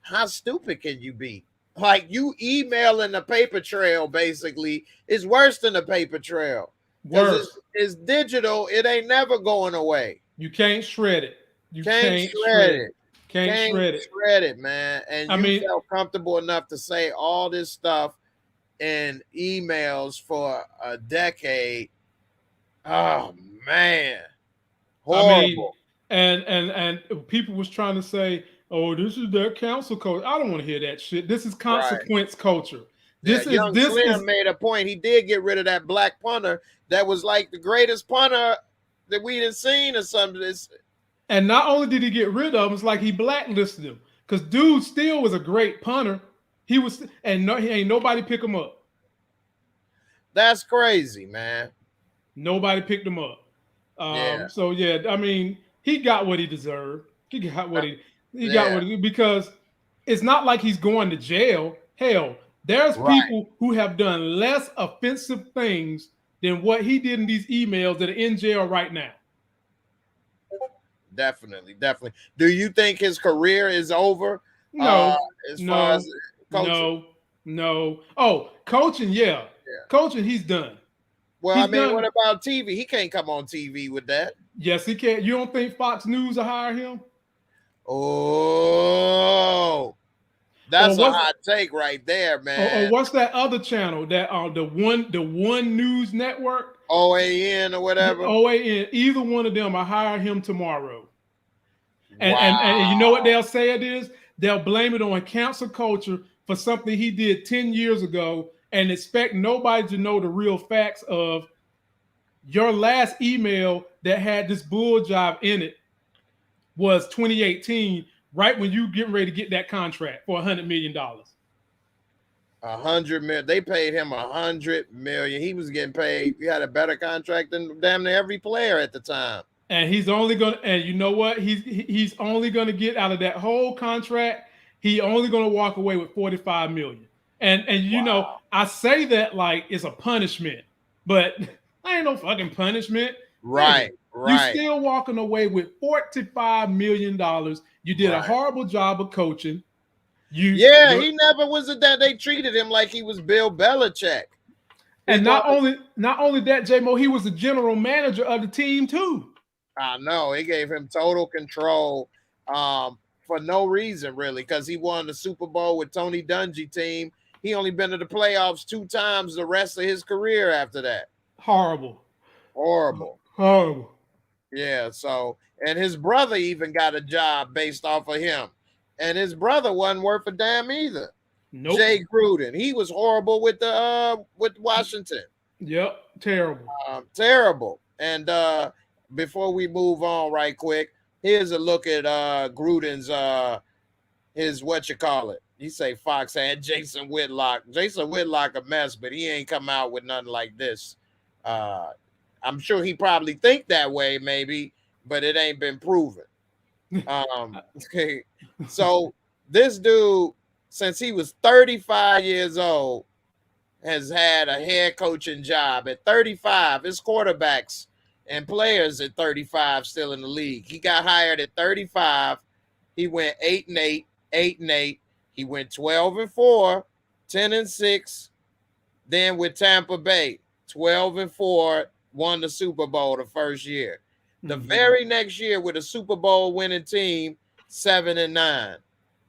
how stupid can you be? Like, you emailing the paper trail basically is worse than the paper trail. Worse. It's digital. It ain't never going away. You can't shred it. You Can't shred it. Can't shred it. Shred it, man. And you felt comfortable enough to say all this stuff in emails for a decade. Oh man, horrible. I mean, and people was trying to say, "Oh, this is their council culture." I don't want to hear that shit. This is consequence culture. This Slim made a point. He did get rid of that black punter that was like the greatest punter that we done seen or something. And not only did he get rid of him, it's like he blacklisted him, because dude still was a great punter. He was, and he ain't nobody pick him up. That's crazy, man. Nobody picked him up. So yeah, I mean, he got what he deserved. He got what he got what he, because it's not like he's going to jail. Hell, there's people who have done less offensive things than what he did in these emails that are in jail right now. Definitely. Do you think his career is over? No. As far as coaching? No. Oh, coaching, yeah. Coaching, he's done. Well, I mean, what about TV? He can't come on TV with that. Yes, he can. You don't think Fox News will hire him? Oh, that's a hot take right there, man. Or what's that other channel? That the one news network? OAN or whatever. OAN. Either one of them, I hire him tomorrow. And you know what they'll say it is? They'll blame it on cancel culture for something he did 10 years ago and expect nobody to know the real facts of your last email that had this bull job in it was 2018, right when you getting ready to get that contract for $100 million. $100 million. They paid him $100 million. He was getting paid. He had a better contract than damn near every player at the time. And he's only gonna, and you know what? He's only gonna get out of that whole contract. He only gonna walk away with $45 million. And you know, I say that like it's a punishment, but I ain't no fucking punishment. Right. You're still walking away with $45 million. You did a horrible job of coaching. He never was that they treated him like he was Bill Belichick. And not only that, J-Mo, he was the general manager of the team too. I know. It gave him total control for no reason, really, because he won the Super Bowl with Tony Dungy team. He only been to the playoffs 2 times the rest of his career after that. Horrible. Yeah, so, and his brother even got a job based off of him. And his brother wasn't worth a damn either. Nope. Jay Gruden. He was horrible with Washington. Yep, terrible. Terrible. And before we move on right quick, here's a look at Gruden's his you say Fox had Jason Whitlock. Jason Whitlock a mess, but he ain't come out with nothing like this. I'm sure he probably think that way, maybe, but it ain't been proven. Okay. So this dude, since he was 35 years old, has had a head coaching job at 35. His quarterbacks and players at 35 still in the league. He got hired at 35. He went 8-8, 8-8. He went 12-4, 10-6. Then with Tampa Bay, 12-4, won the Super Bowl the first year. The very next year with a Super Bowl winning team, 7-9.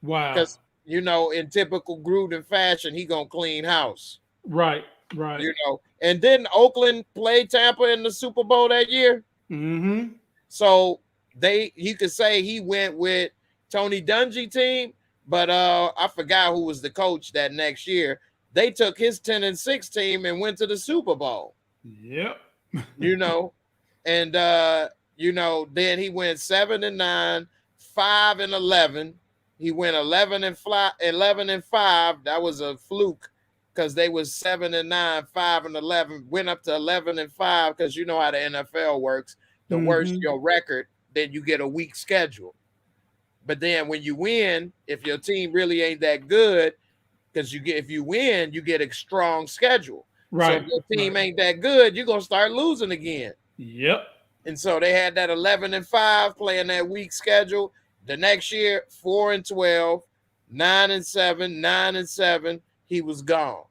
Wow. Because, you know, in typical Gruden fashion, he going to clean house. Right. You know, and didn't Oakland play Tampa in the Super Bowl that year? Mm-hmm. So you could say he went with Tony Dungy team, but I forgot who was the coach that next year. They took his 10-6 team and went to the Super Bowl. Yep. You know, and you know, then he went 7-9, 5-11. He went 11-5. That was a fluke because they was 7-9, 5-11, went up to 11-5 because you know how the NFL works. The worse your record, then you get a weak schedule. But then when you win, if your team really ain't that good, because if you win, you get a strong schedule. Right. So if your team ain't that good, you're gonna start losing again. Yep. And so they had that 11-5 playing that weak schedule. The next year, 4-12, 9-7, 9-7, he was gone.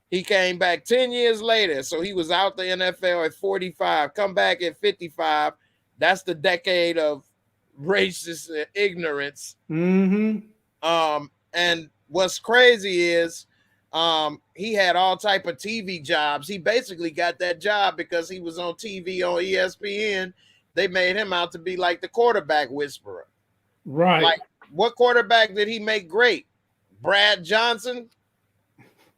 He came back 10 years later, so he was out the NFL at 45, come back at 55. That's the decade of racist ignorance. Mm-hmm. And what's crazy is he had all type of TV jobs. He basically got that job because he was on TV on ESPN. They made him out to be like the quarterback whisperer. Right. Like, what quarterback did he make great? Brad Johnson?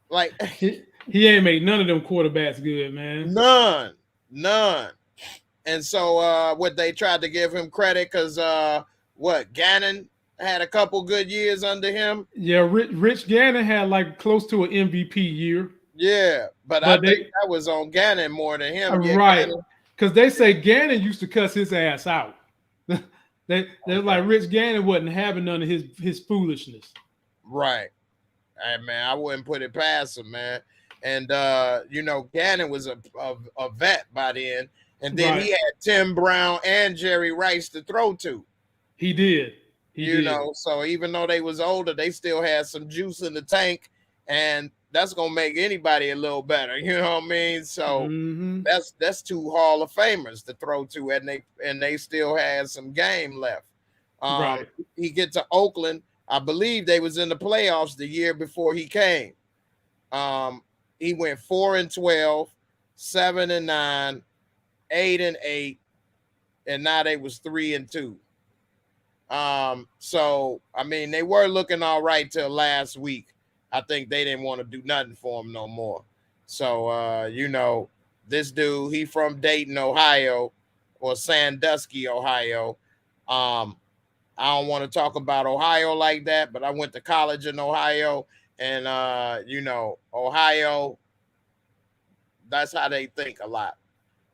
Like, he ain't made none of them quarterbacks good, man. None. And so what they tried to give him credit because Gannon had a couple good years under him. Yeah, Rich Gannon had like close to an MVP year. Yeah, but I think that was on Gannon more than him. Yeah, right. Because they say Gannon used to cuss his ass out. They're like Rich Gannon wasn't having none of his foolishness. Right. Hey, man, I wouldn't put it past him, man. And you know, Gannon was a vet by then. And then he had Tim Brown and Jerry Rice to throw to. He did. You know, so even though they was older, they still had some juice in the tank, and that's gonna make anybody a little better. You know what I mean? So that's two Hall of Famers to throw to, and they still had some game left. He get to Oakland. I believe they was in the playoffs the year before he came. He went 4-12, 7-9, 8-8, and now they was 3-2. So I mean, they were looking all right till last week. I think they didn't want to do nothing for him no more. So you know, this dude, he from Dayton, Ohio, or Sandusky, Ohio. I don't want to talk about Ohio like that, but I went to college in Ohio, and you know, Ohio, that's how they think a lot.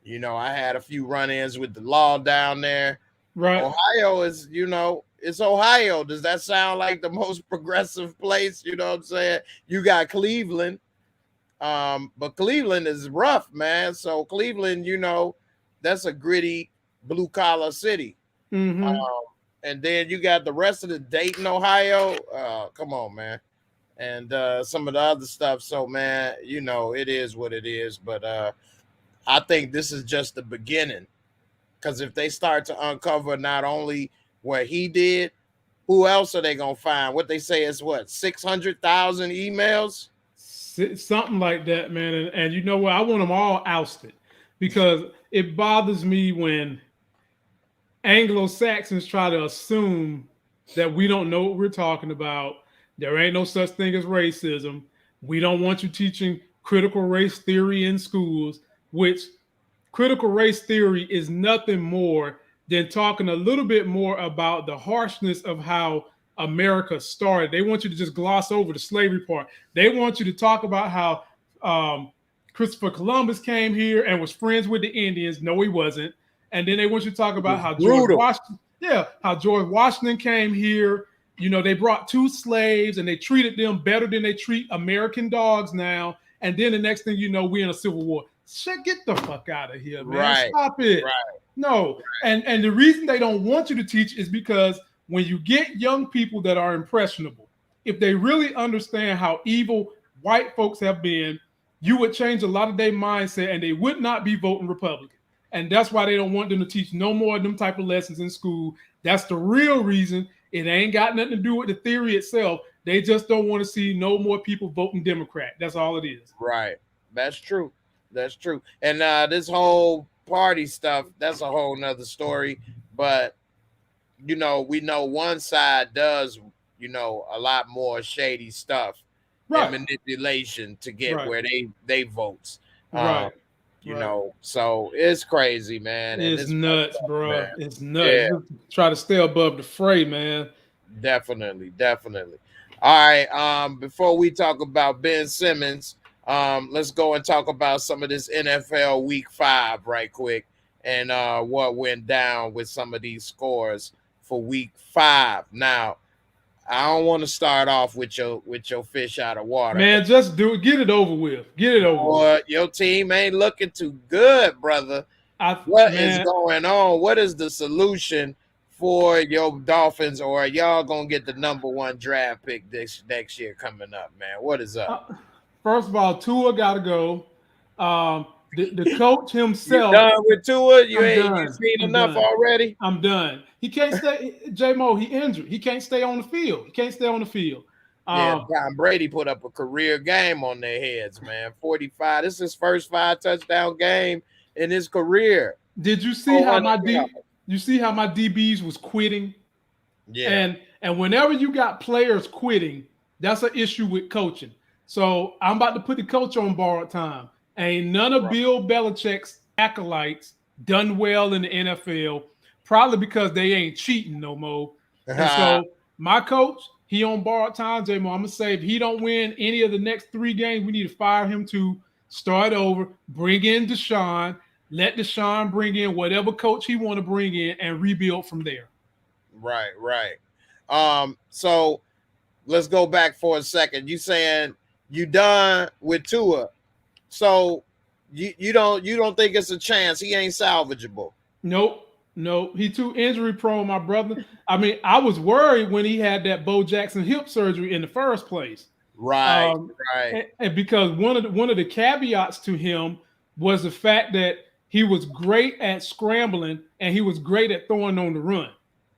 You know, I had a few run-ins with the law down there. Right. Ohio is, you know, it's Ohio. Does that sound like the most progressive place? You know what I'm saying? You got Cleveland, but Cleveland is rough, man. So Cleveland, you know, that's a gritty blue-collar city. And then you got the rest of the Dayton, Ohio. Come on, man. And some of the other stuff. So, man, you know, it is what it is. But I think this is just the beginning. Because if they start to uncover not only what he did, who else are they going to find? What they say is what, 600,000 emails? Something like that, man. And you know what? I want them all ousted because it bothers me when Anglo-Saxons try to assume that we don't know what we're talking about. There ain't no such thing as racism. We don't want you teaching critical race theory in schools, which critical race theory is nothing more than talking a little bit more about the harshness of how America started. They want you to just gloss over the slavery part. They want you to talk about how Christopher Columbus came here and was friends with the Indians. No, he wasn't. And then they want you to talk about how George Washington came here. You know, they brought 2 slaves and they treated them better than they treat American dogs now. And then the next thing you know, we're in a civil war. Shit, get the fuck out of here, man. Right. Stop it. Right. No. Right. And the reason they don't want you to teach is because when you get young people that are impressionable, if they really understand how evil white folks have been, you would change a lot of their mindset and they would not be voting Republican. And that's why they don't want them to teach no more of them type of lessons in school. That's the real reason. It ain't got nothing to do with the theory itself. They just don't want to see no more people voting Democrat. That's all it is. Right. That's true. That's true. And this whole party stuff, that's a whole nother story. But, you know, we know one side does, you know, a lot more shady stuff and manipulation to get where they votes. You know, so it's crazy, man. It's nuts, bro. Man. It's nuts. Yeah. Try to stay above the fray, man. Definitely. All right. Before we talk about Ben Simmons, let's go and talk about some of this NFL Week 5 right quick, and what went down with some of these scores for Week 5. Now, I don't want to start off with your fish out of water. Man, just do it. Get it over with. Get it over with. Your team ain't looking too good, brother. What is going on? What is the solution for your Dolphins, or are y'all gonna get the #1 draft pick this next year coming up, man? What is up? First of all, Tua got to go. The coach himself. You done with Tua? You seen enough already? I'm done. He can't stay. J-Mo, he injured. He can't stay on the field. Tom Brady put up a career game on their heads, man. 45. This is his first 5-touchdown game in his career. Did you see how my DBs was quitting? Yeah. And whenever you got players quitting, that's an issue with coaching. So I'm about to put the coach on borrowed time. Ain't none of Bill Belichick's acolytes done well in the NFL, probably because they ain't cheating no more. And so my coach, he on borrowed time, J-Mo. I'm going to say if he don't win any of the next 3 games, we need to fire him to start over, bring in Deshaun, let Deshaun bring in whatever coach he want to bring in and rebuild from there. Right. So let's go back for a second. You saying you done with Tua. So you don't think it's a chance? He ain't salvageable. Nope. He too injury prone, my brother. I mean, I was worried when he had that Bo Jackson hip surgery in the first place. Right. And because one of the caveats to him was the fact that he was great at scrambling and he was great at throwing on the run.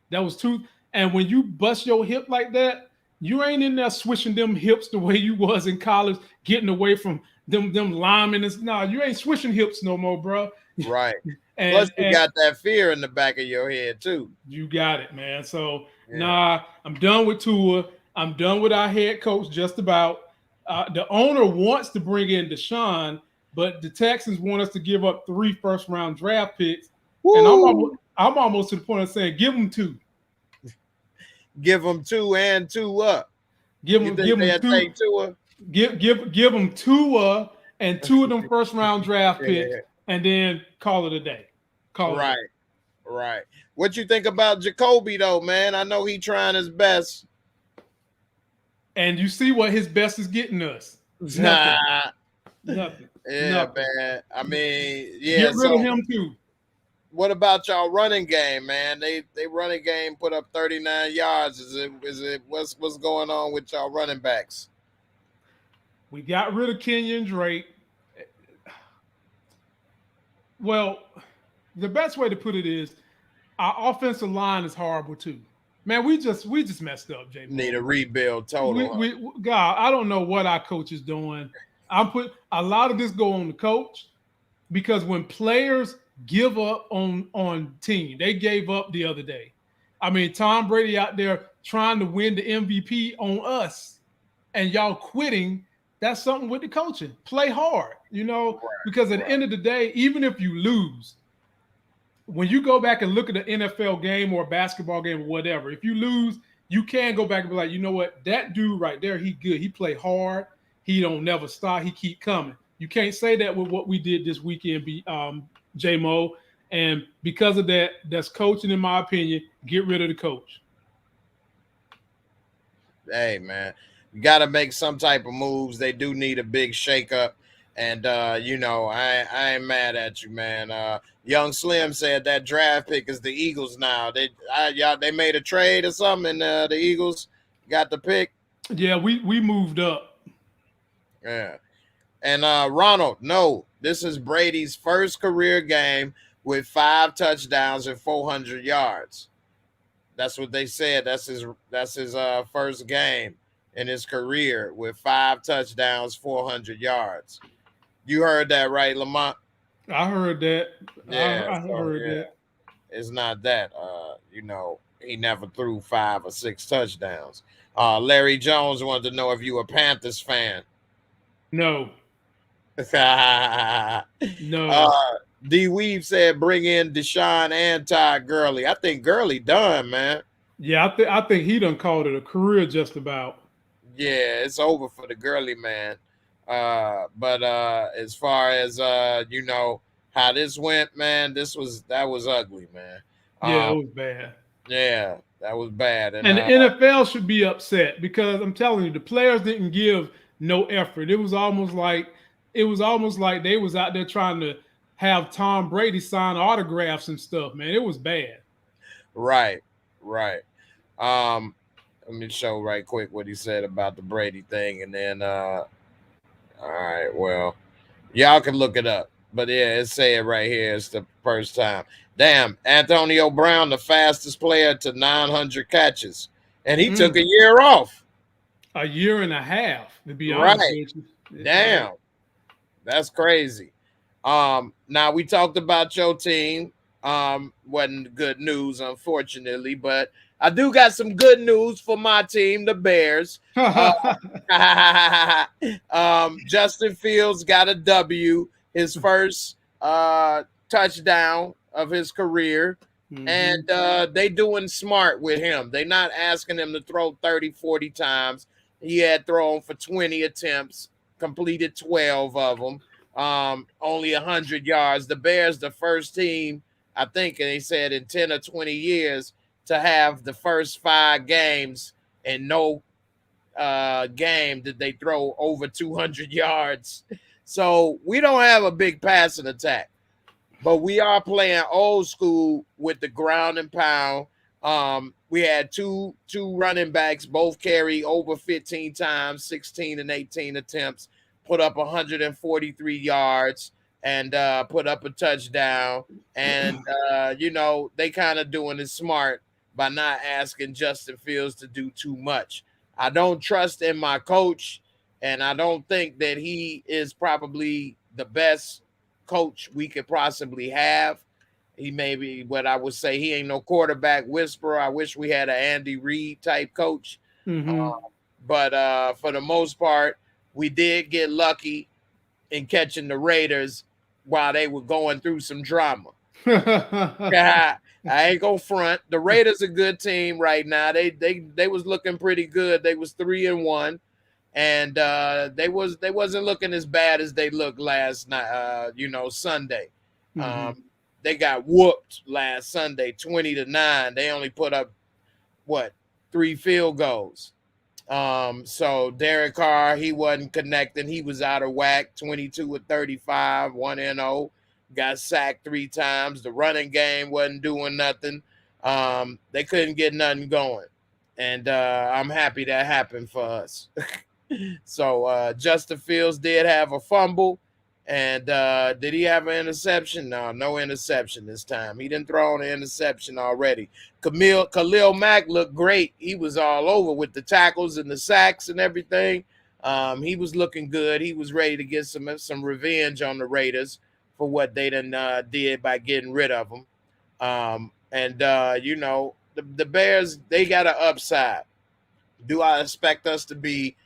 That was two. And when you bust your hip like that, you ain't in there swishing them hips the way you was in college, getting away from them linemen. No, you ain't swishing hips no more, bro. Right. Plus, you got that fear in the back of your head too. You got it, man. So nah, I'm done with Tua. I'm done with our head coach. Just about. The owner wants to bring in Deshaun, but the Texans want us to give up 3 first-round draft picks. Woo. And I'm almost to the point of saying, give them 2. Give them 2 and 2 up. Give them 2. Give them 2 and 2 of them first-round draft picks, and then call it a day. Right. What you think about Jacoby though, man? I know he trying his best. And you see what his best is getting us. Nothing. Yeah, Nothing. Man. I mean, get rid of him too. What about y'all running game, man? They running game put up 39 yards. Is it what's going on with y'all running backs? We got rid of Kenyon Drake. Well, the best way to put it is our offensive line is horrible too. Man, we just messed up, Jay. Need a rebuild total. God, I don't know what our coach is doing. I'm put a lot of this go on the coach because when players give up on team, they gave up the other day. I mean, Tom Brady out there trying to win the MVP on us, and y'all quitting. That's something with the coaching. Play hard, because at the end of the day, even if you lose, when you go back and look at an NFL game or a basketball game or whatever, if you lose, you can go back and be like, you know what? That dude right there, he good. He play hard. He don't never stop. He keep coming. You can't say that with what we did this weekend, J-Mo. And because of that, that's coaching, in my opinion. Get rid of the coach. Hey, man. You got to make some type of moves. They do need a big shakeup. And, I ain't mad at you, man. Young Slim said that draft pick is the Eagles now. They made a trade or something, and the Eagles got the pick. Yeah, we moved up. Yeah. And Ronald, no, this is Brady's first career game with 5 touchdowns and 400 yards. That's what they said. That's his first game in his career with 5 touchdowns, 400 yards. You heard that right, Lamont? I heard that. Yeah, I heard that. It's not that. He never threw 5 or 6 touchdowns. Larry Jones wanted to know if you a Panthers fan. No. No. D Weave said bring in Deshaun and Todd Gurley. I think Gurley done, man. Yeah, I think he done called it a career just about. Yeah, it's over for the girly man. But as far as you know how this went, man, that was ugly, man. Yeah, it Um, was bad. yeah, that was bad. And And the NFL should be upset because I'm telling you, the players didn't give no effort. It was almost like they was out there trying to have Tom Brady sign autographs and stuff, man. It was bad. right, right. Um, Let me show right quick what he said about the Brady thing, and then all right, well, y'all can look it up. But yeah, it say it right here. It's the first time. Damn, Antonio Brown, the fastest player to 900 catches, and he took a year off. A year and a half, to be honest Right. with you. Damn, that's crazy. Now we talked about your team. Wasn't good news, unfortunately, but I do got some good news for my team, the Bears. Justin Fields got a W, his first touchdown of his career. And they doing smart with him. They not asking him to throw 30, 40 times. He had thrown for 20 attempts, completed 12 of them. Only 100 yards. The Bears, the first team, I think, and they said in 10 or 20 years to have the first 5 games and no game did they throw over 200 yards. So we don't have a big passing attack, but we are playing old school with the ground and pound. We had two running backs, both carry over 15 times, 16 and 18 attempts, put up 143 yards and put up a touchdown. And, you know, they kind of doing it smart by not asking Justin Fields to do too much. I don't trust in my coach, and I don't think that he is probably the best coach we could possibly have. He may be what I would say. He ain't no quarterback whisperer. I wish we had an Andy Reid type coach. But for the most part, we did get lucky in catching the Raiders while they were going through some drama. I ain't gonna front. The Raiders a good team right now. They was looking pretty good. They was 3-1, and they wasn't looking as bad as they looked last night. Sunday. They got whooped last Sunday, 20-9. They only put up 3 field goals. So Derek Carr, he wasn't connecting. He was out of whack. 22 of 35, 1-0. Got sacked 3 times. The running game wasn't doing nothing. They couldn't get nothing going. And I'm happy that happened for us. So Justin Fields did have a fumble. And did he have an interception? No interception this time. He didn't throw an interception already. Khalil Mack looked great. He was all over with the tackles and the sacks and everything. He was looking good. He was ready to get some revenge on the Raiders for what they done did by getting rid of them. The Bears, they got an upside. Do I expect us to be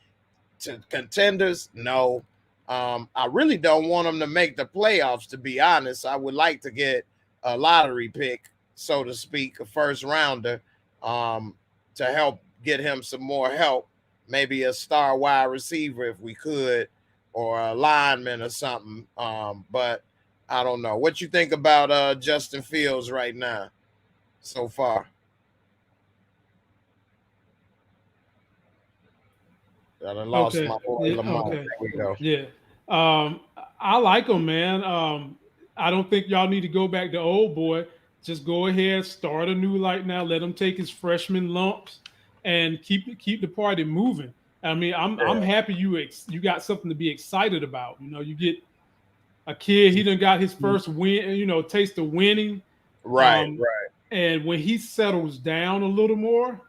contenders? No. I really don't want them to make the playoffs, to be honest. I would like to get a lottery pick, so to speak, a first rounder, to help get him some more help, maybe a star wide receiver if we could, or a lineman or something. But I don't know. What you think about Justin Fields right now so far? I done lost my boy Lamar. Okay. There we go. Yeah. I like him, man. I don't think y'all need to go back to old boy. Just go ahead, start a new light now. Let him take his freshman lumps and keep the party moving. I mean, I'm happy you got something to be excited about. You know, you get a kid, he done got his first win, taste of winning. Right. And when he settles down a little more,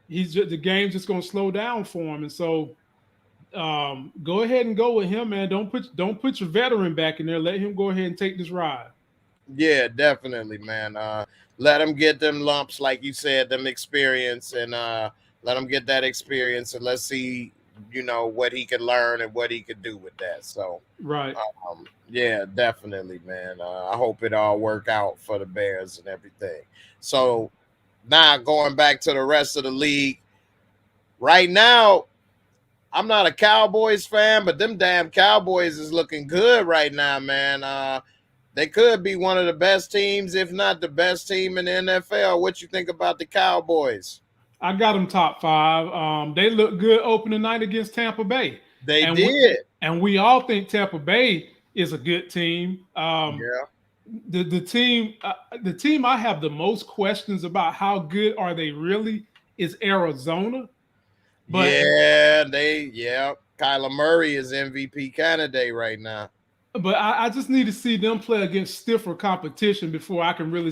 the game's just gonna slow down for him. And so go ahead and go with him, man. Don't put your veteran back in there. Let him go ahead and take this ride. Yeah, definitely, man. Let him get them lumps, like you said, them experience, and let him get that experience, and let's see, what he can learn and what he could do with that. So, right. Yeah, definitely, man. I hope it all work out for the Bears and everything. So now going back to the rest of the league, right now, I'm not a Cowboys fan, but them damn Cowboys is looking good right now, man. They could be one of the best teams, if not the best team in the NFL. What you think about the Cowboys? I got them top 5. They look good opening night against Tampa Bay. They and did. We all think Tampa Bay is a good team. Yeah. The team I have the most questions about how good are they really is Arizona. But Kyler Murray is MVP candidate right now. But I just need to see them play against stiffer competition before I can really,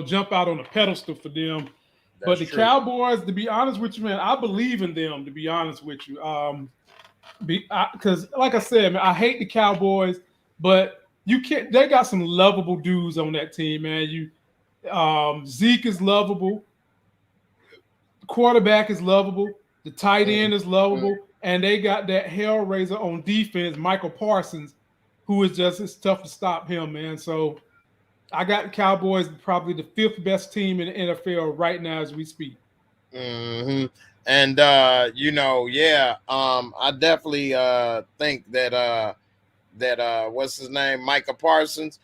jump out on a pedestal for them. But the Cowboys, to be honest with you, man, I believe in them, to be honest with you. Because like I said, man, I hate the Cowboys, but you can't. They got some lovable dudes on that team, man. Zeke is lovable. The quarterback is lovable. The tight end is lovable. And they got that hellraiser on defense, Michael Parsons, who is just it's tough to stop him, man. So I got the Cowboys probably the 5th best team in the NFL right now as we speak. Mm-hmm. And I definitely think that what's his name, Micah Parsons,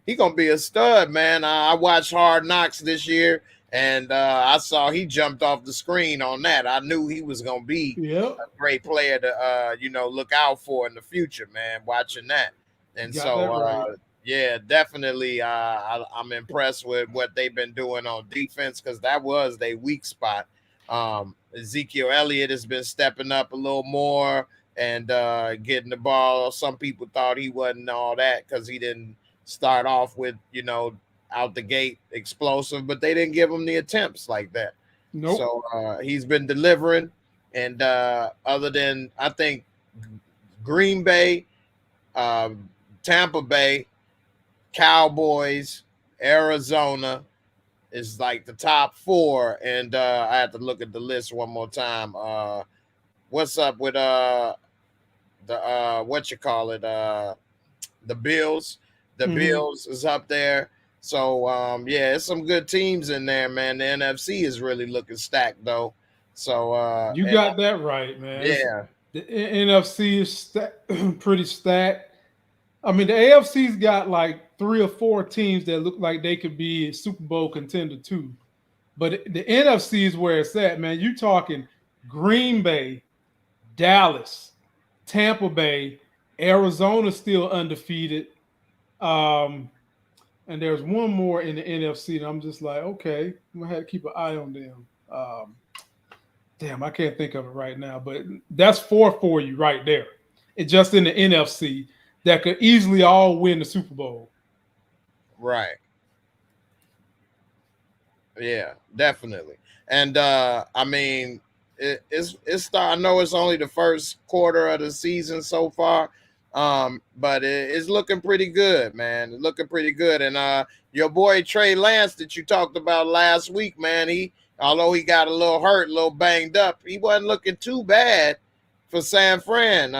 he gonna be a stud, man. I watched Hard Knocks this year, and I saw he jumped off the screen on that. I knew he was gonna be a great player to look out for in the future, man. Watching that, and yeah, definitely. I'm impressed with what they've been doing on defense because that was their weak spot. Ezekiel Elliott has been stepping up a little more and getting the ball. Some people thought he wasn't all that because he didn't start off with, out the gate explosive, but they didn't give him the attempts like that. Nope. So he's been delivering. And other than, I think, Green Bay, Tampa Bay, Cowboys, Arizona is like the top 4. And I have to look at the list one more time. What's up with the Bills? The Bills is up there. So it's some good teams in there, man. The NFC is really looking stacked though. So you got that right, man. Yeah. The NFC is pretty stacked. I mean, the AFC's got like 3 or 4 teams that look like they could be a Super Bowl contender too. But the NFC is where it's at, man. You talking Green Bay, Dallas, Tampa Bay, Arizona still undefeated. And there's one more in the NFC that I'm just like, okay, I'm gonna have to keep an eye on them. Damn, I can't think of it right now, but that's 4 for you right there. It's just in the NFC that could easily all win the Super Bowl. Right. Yeah, definitely. And I mean, it's I know it's only the first quarter of the season so far, but it's looking pretty good, man. It's looking pretty good. And your boy Trey Lance that you talked about last week, man, although he got a little hurt, a little banged up, he wasn't looking too bad for San Fran,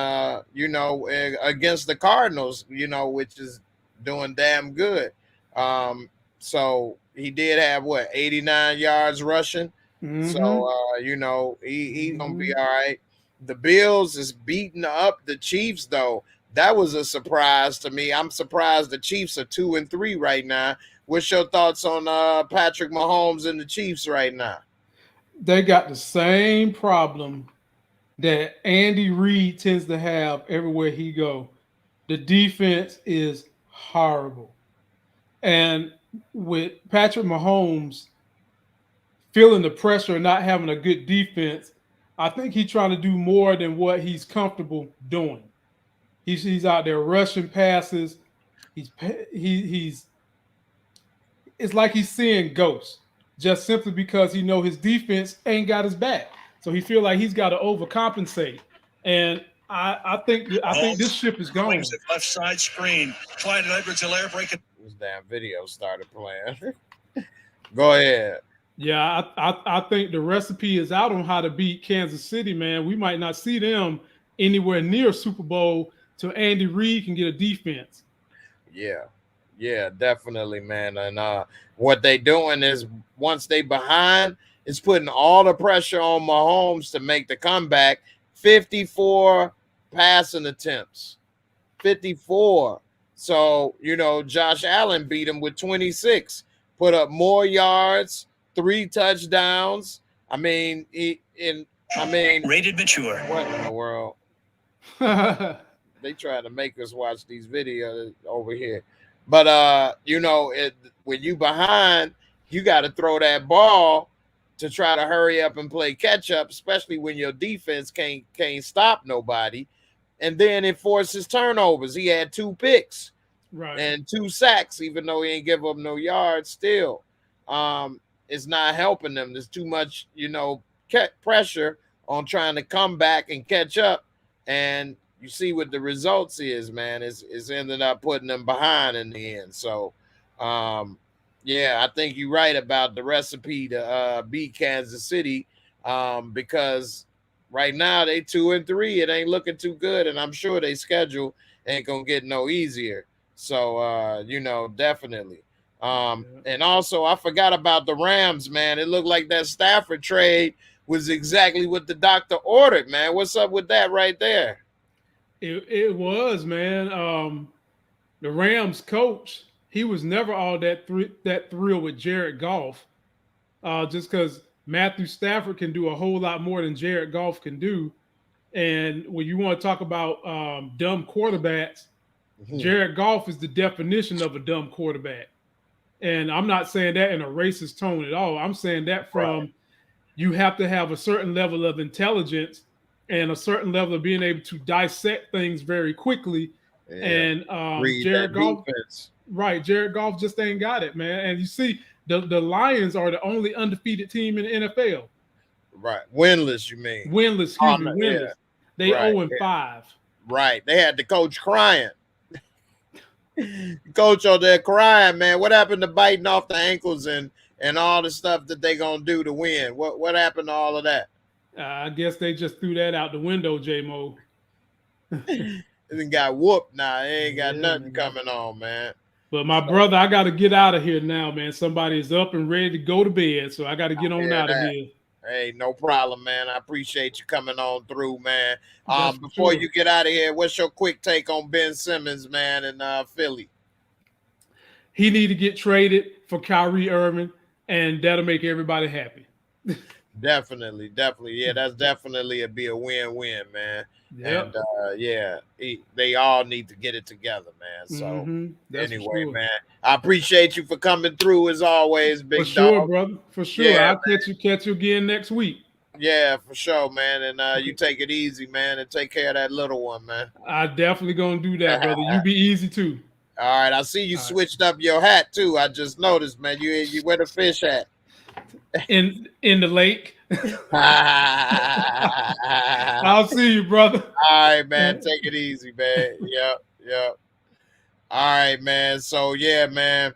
against the Cardinals, which is doing damn good. So he did have 89 yards rushing. Mm-hmm. So he's gonna be all right. The Bills is beating up the Chiefs though. That was a surprise to me. I'm surprised the Chiefs are 2-3 right now. What's your thoughts on Patrick Mahomes and the Chiefs right now? They got the same problem that Andy Reid tends to have everywhere he go. The defense is horrible. And with Patrick Mahomes feeling the pressure and not having a good defense, I think he's trying to do more than what he's comfortable doing. He's out there rushing passes. He's it's like he's seeing ghosts just simply because he know his defense ain't got his back. So he feel like he's got to overcompensate. And I think this ship is gone. Left side screen. Clyde Edwards-Helaire breaking. This damn video started playing. Go ahead. Yeah, I think the recipe is out on how to beat Kansas City, man. We might not see them anywhere near Super Bowl till Andy Reid can get a defense. Yeah, definitely, man. And what they doing is once they behind, it's putting all the pressure on Mahomes to make the comeback. 54 passing attempts. 54. So, Josh Allen beat him with 26, put up more yards, 3 touchdowns. Rated mature. What in the world? They try to make us watch these videos over here. But when you behind, you got to throw that ball to try to hurry up and play catch up, especially when your defense can't stop nobody. And then it forces turnovers. He had 2 picks, right, and 2 sacks, even though he ain't give up no yards. Still, it's not helping them. There's too much, pressure on trying to come back and catch up. And you see what the results is, man. It's ended up putting them behind in the end. So, I think you're right about the recipe to beat Kansas City, because right now they 2-3. It ain't looking too good, and I'm sure they schedule ain't gonna get no easier. So definitely. And also I forgot about the Rams, man. It looked like that Stafford trade was exactly what the doctor ordered, man. What's up with that right there? It was, man. The Rams coach, he was never all that thrilled with Jared Goff, just because Matthew Stafford can do a whole lot more than Jared Goff can do. And when you want to talk about dumb quarterbacks, Jared Goff is the definition of a dumb quarterback. And I'm not saying that in a racist tone at all. I'm saying that from you have to have a certain level of intelligence and a certain level of being able to dissect things very quickly. Yeah. And Jared Goff, Jared Goff just ain't got it, man. And you see, the Lions are the only undefeated team in the NFL. Right. Winless, you mean? Winless, winless. Yeah. They 0-5. Right. They had the coach crying. Coach on there crying, man. What happened to biting off the ankles and all the stuff that they gonna do to win? What happened to all of that? I guess they just threw that out the window, J-Mo. It got whooped now. It ain't got nothing coming on, man. But my brother, I got to get out of here now, man. Somebody's up and ready to go to bed, so I got to get on out of here. Hey, no problem, man. I appreciate you coming on through, man. Before you get out of here, what's your quick take on Ben Simmons, man, in Philly? He need to get traded for Kyrie Irving, and that'll make everybody happy. Definitely. Yeah, that's definitely be a win-win, man. Yep. And they all need to get it together, man. So anyway, man, I appreciate you for coming through as always, big dog. For sure, brother. For sure. Yeah, I'll catch you again next week. Yeah, for sure, man. And you take it easy, man, and take care of that little one, man. I definitely gonna do that, brother. You be easy too. All right, I see you switched up your hat too. I just noticed, man. You wear the fish hat. In the lake. I'll see you, brother. All right, man. Take it easy, man. Yep. All right, man. So man.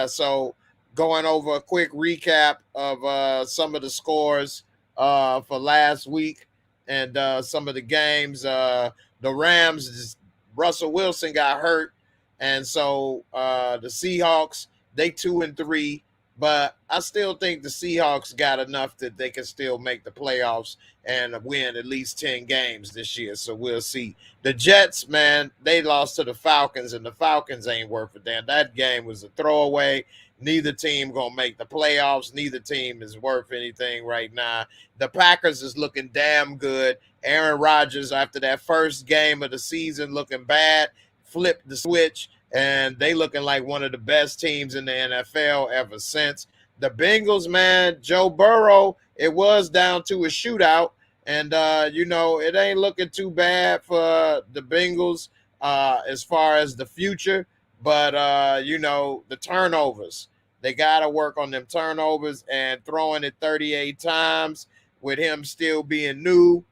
So going over a quick recap of some of the scores for last week and some of the games. The Rams, Russell Wilson got hurt, and so the Seahawks, they 2-3. But I still think the Seahawks got enough that they can still make the playoffs and win at least 10 games this year. So we'll see. The Jets, man, they lost to the Falcons, and the Falcons ain't worth a damn. That game was a throwaway. Neither team going to make the playoffs. Neither team is worth anything right now. The Packers is looking damn good. Aaron Rodgers, after that first game of the season looking bad, flipped the switch. And they looking like one of the best teams in the NFL ever since. The Bengals, man, Joe Burrow, it was down to a shootout. And, it ain't looking too bad for the Bengals as far as the future. But, the turnovers, they got to work on them turnovers, and throwing it 38 times with him still being new.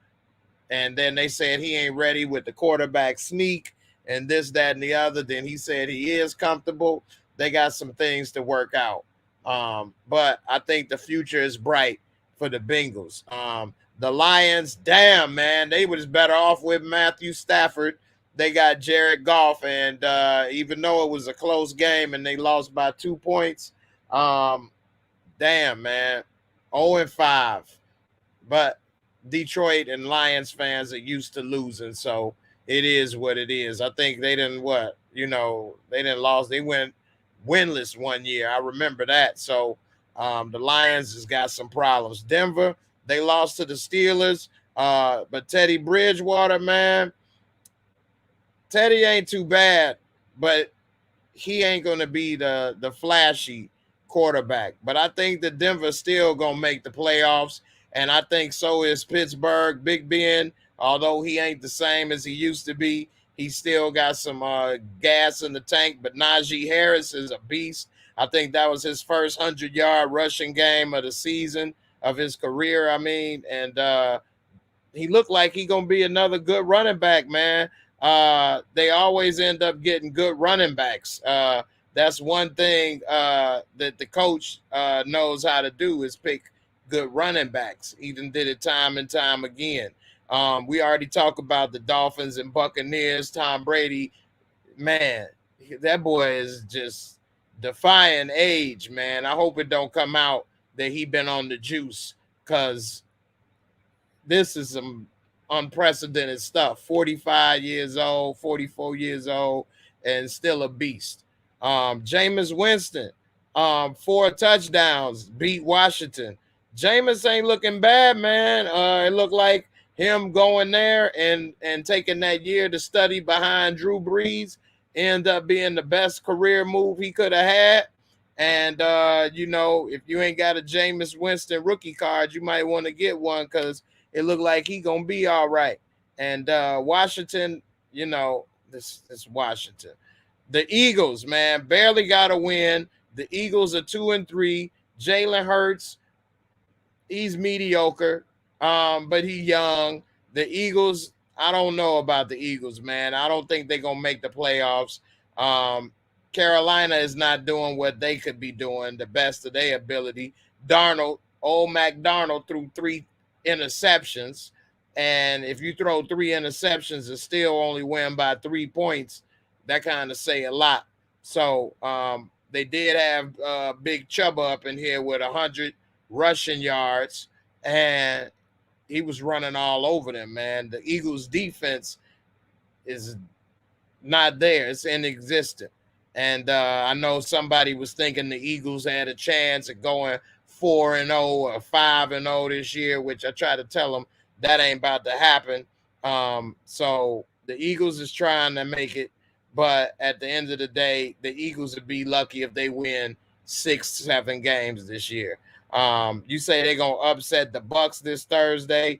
And then they said he ain't ready with the quarterback sneak and this, that, and the other. Then he said he is comfortable. They got some things to work out. But I think the future is bright for the Bengals. The Lions, damn, man, they was better off with Matthew Stafford. They got Jared Goff, and even though it was a close game and they lost by 2 points, damn, man, 0-5. But Detroit and Lions fans are used to losing, so it is what it is. I think they didn't they didn't lose. They went winless one year. I remember that. So the Lions has got some problems. Denver, they lost to the Steelers. But Teddy Bridgewater, man, Teddy ain't too bad, but he ain't going to be the flashy quarterback. But I think that Denver's still going to make the playoffs, and I think so is Pittsburgh. Big Ben, although he ain't the same as he used to be, he still got some gas in the tank. But Najee Harris is a beast. I think that was his first 100-yard rushing game of the season, of his career, I mean, and he looked like he going to be another good running back, man. They always end up getting good running backs. That's one thing that the coach knows how to do, is pick good running backs. He done did it time and time again. We already talked about the Dolphins and Buccaneers. Tom Brady, man, that boy is just defying age, man. I hope it don't come out that he been on the juice, because this is some unprecedented stuff. 45 years old, 44 years old, and still a beast. Jameis Winston, 4 touchdowns, beat Washington. Jameis ain't looking bad, man. It looked like him going there and taking that year to study behind Drew Brees end up being the best career move he could have had. And, if you ain't got a Jameis Winston rookie card, you might want to get one, because it looked like he going to be all right. And Washington, this Washington. The Eagles, man, barely got a win. The Eagles are 2-3. Jalen Hurts, he's mediocre, but he's young. The Eagles, I don't know about the Eagles, man. I don't think they're going to make the playoffs. Carolina is not doing what they could be doing, the best of their ability. Old Mac Darnold threw 3 interceptions, and if you throw 3 interceptions and still only win by 3 points, that kind of say a lot. So they did have Big Chubba up in here with 100 rushing yards, and he was running all over them, man. The Eagles defense is not there. It's inexistent. And I know somebody was thinking the Eagles had a chance of going 4-0 or 5-0 this year, which I try to tell them that ain't about to happen. So the Eagles is trying to make it, but at the end of the day, the Eagles would be lucky if they win 6-7 games this year. You say they're going to upset the Bucks this Thursday.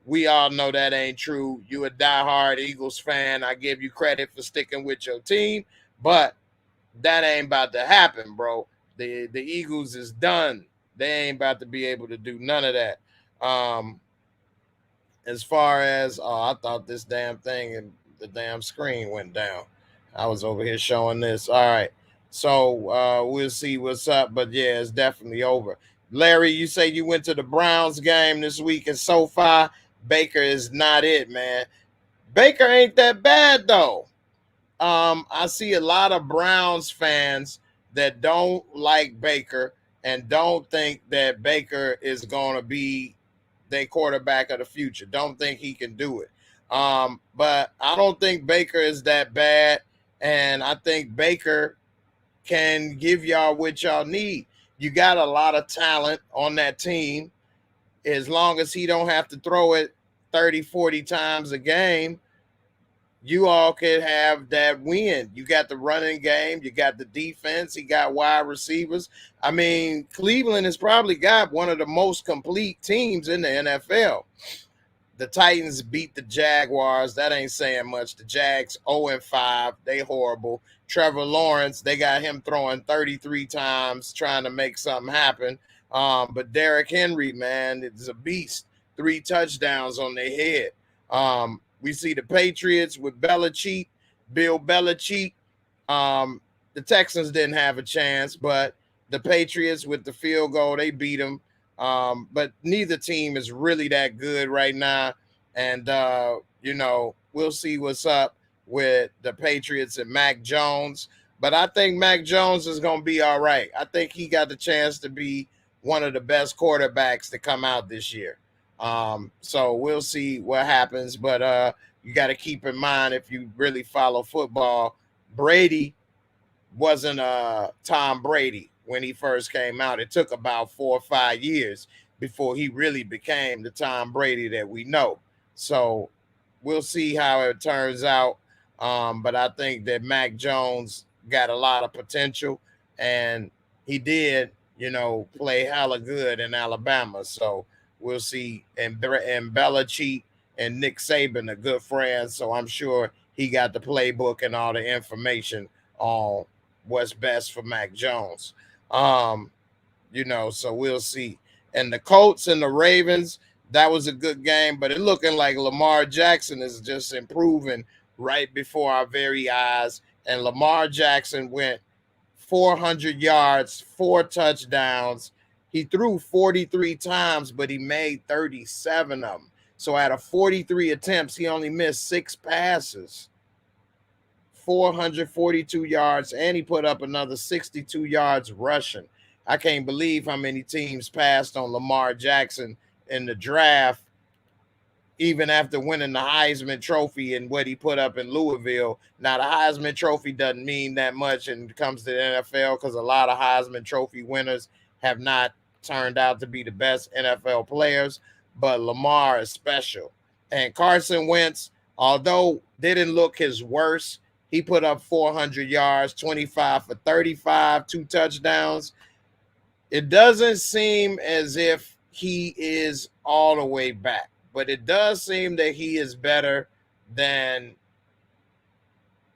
We all know that ain't true. You a diehard Eagles fan. I give you credit for sticking with your team, but that ain't about to happen, bro. The Eagles is done. They ain't about to be able to do none of that. As far as, I thought this damn thing and the damn screen went down. I was over here showing this. All right. So we'll see what's up. But yeah, it's definitely over. Larry, you say you went to the Browns game this week, and so far, Baker is not it, man. Baker ain't that bad, though. I see a lot of Browns fans that don't like Baker and don't think that Baker is going to be their quarterback of the future. Don't think he can do it. But I don't think Baker is that bad, and I think Baker can give y'all what y'all need. You got a lot of talent on that team. As long as he don't have to throw it 30, 40 times a game, you all could have that win. You got the running game. You got the defense. He got wide receivers. I mean, Cleveland has probably got one of the most complete teams in the NFL. The Titans beat the Jaguars. That ain't saying much. The Jags 0-5. They horrible. Trevor Lawrence, they got him throwing 33 times trying to make something happen. But Derrick Henry, man, is a beast. 3 touchdowns on their head. We see the Patriots with Bill Belichick. The Texans didn't have a chance, but the Patriots with the field goal, they beat them. But neither team is really that good right now. And, we'll see what's up with the Patriots and Mac Jones. But I think Mac Jones is going to be all right. I think he got the chance to be one of the best quarterbacks to come out this year. So we'll see what happens. But you got to keep in mind, if you really follow football, Brady wasn't Tom Brady when he first came out. It took about 4 or 5 years before he really became the Tom Brady that we know. So we'll see how it turns out. But I think that Mac Jones got a lot of potential, and he did, play hella good in Alabama. So we'll see. And Belichick and Nick Saban are good friends, so I'm sure he got the playbook and all the information on what's best for Mac Jones. So we'll see. And the Colts and the Ravens, that was a good game, but it looking like Lamar Jackson is just improving right before our very eyes. And Lamar Jackson went 400 yards, 4 touchdowns. He threw 43 times, but he made 37 of them. So out of 43 attempts, he only missed 6 passes. 442 yards, and he put up another 62 yards rushing. I can't believe how many teams passed on Lamar Jackson in the draft, even after winning the Heisman Trophy and what he put up in Louisville. Now, the Heisman Trophy doesn't mean that much when it comes to the NFL, because a lot of Heisman Trophy winners have not turned out to be the best NFL players, but Lamar is special. And Carson Wentz, although didn't look his worst, he put up 400 yards, 25 for 35, 2 touchdowns. It doesn't seem as if he is all the way back, but it does seem that he is better than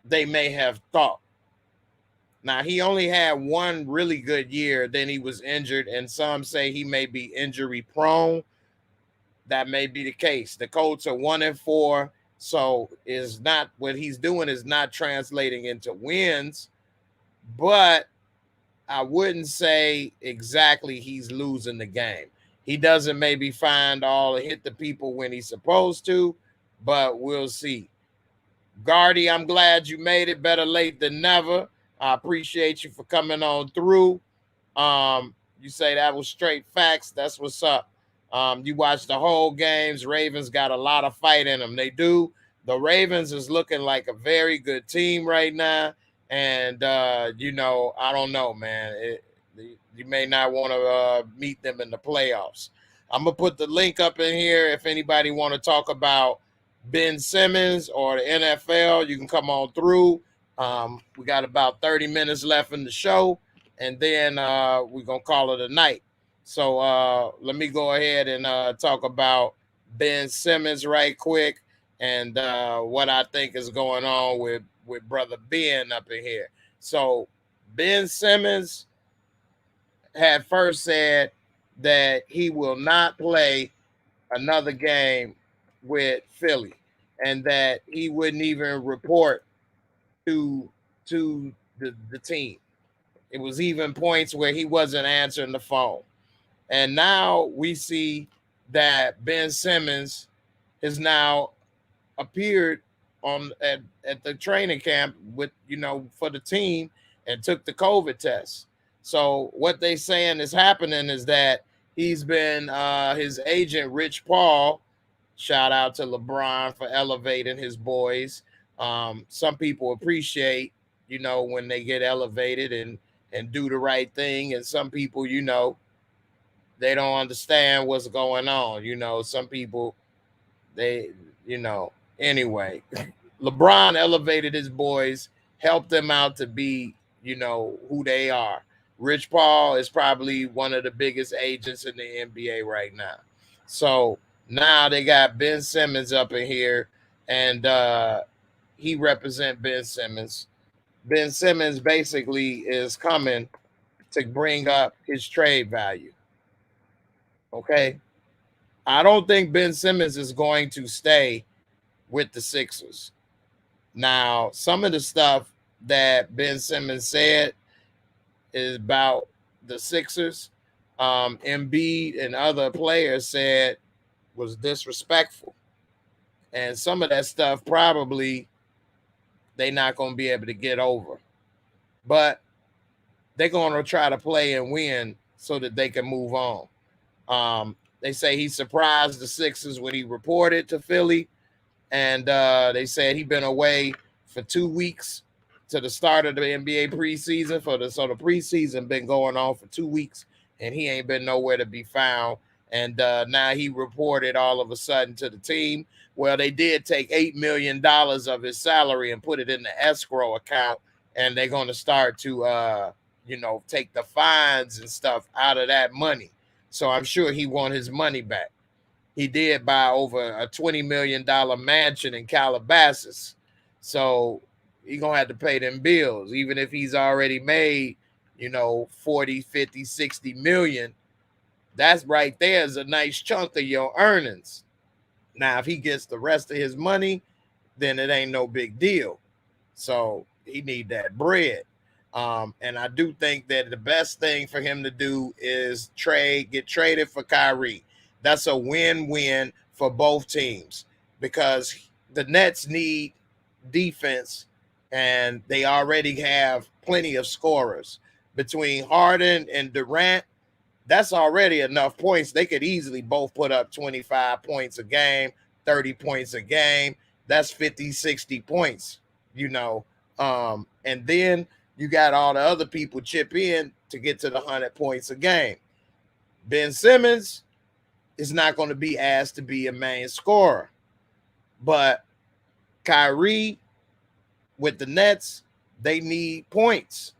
they may have thought. Now, he only had one really good year, then he was injured, and some say he may be injury prone. That may be the case. The Colts are 1-4. So is not what he's doing is not translating into wins, but I wouldn't say exactly he's losing the game. He doesn't maybe hit the people when he's supposed to, but we'll see. Gardy, I'm glad you made it. Better late than never. I appreciate you for coming on through. You say that was straight facts. That's what's up. You watch the whole games. Ravens got a lot of fight in them. They do. The Ravens is looking like a very good team right now. And, I don't know, man. You may not want to meet them in the playoffs. I'm going to put the link up in here. If anybody want to talk about Ben Simmons or the NFL, you can come on through. We got about 30 minutes left in the show, and then we're going to call it a night. So let me go ahead and talk about Ben Simmons right quick and what I think is going on with Brother Ben up in here. So Ben Simmons had first said that he will not play another game with Philly and that he wouldn't even report to the team. It was even points where he wasn't answering the phone. And now we see that Ben Simmons has now appeared at the training camp with, for the team and took the COVID test. So what they saying is happening is that he's been his agent, Rich Paul, shout out to LeBron for elevating his boys. Some people appreciate, when they get elevated and do the right thing. And some people, they don't understand what's going on. Some people, anyway, LeBron elevated his boys, helped them out to be, who they are. Rich Paul is probably one of the biggest agents in the NBA right now. So now they got Ben Simmons up in here, and he represent Ben Simmons. Ben Simmons basically is coming to bring up his trade value. Okay. I don't think Ben Simmons is going to stay with the Sixers. Now, some of the stuff that Ben Simmons said is about the Sixers. Embiid and other players said was disrespectful. And some of that stuff probably they're not going to be able to get over. But they're going to try to play and win so that they can move on. They say he surprised the Sixers when he reported to Philly. And they said he'd been away for 2 weeks to the start of the NBA preseason. So the preseason been going on for 2 weeks, and he ain't been nowhere to be found. And now he reported all of a sudden to the team. Well, they did take $8 million of his salary and put it in the escrow account, and they're going to start to, take the fines and stuff out of that money. So I'm sure he want his money back. He did buy over a $20 million mansion in Calabasas. So he's going to have to pay them bills, even if he's already made, 40, 50, 60 million. That's right there is a nice chunk of your earnings. Now, if he gets the rest of his money, then it ain't no big deal. So he need that bread. And I do think that the best thing for him to do is get traded for Kyrie. That's a win-win for both teams because the Nets need defense, and they already have plenty of scorers. Between Harden and Durant, that's already enough points. They could easily both put up 25 points a game, 30 points a game. That's 50, 60 points, and then you got all the other people chip in to get to the 100 points a game. Ben Simmons is not going to be asked to be a main scorer. But Kyrie with the Nets, they need points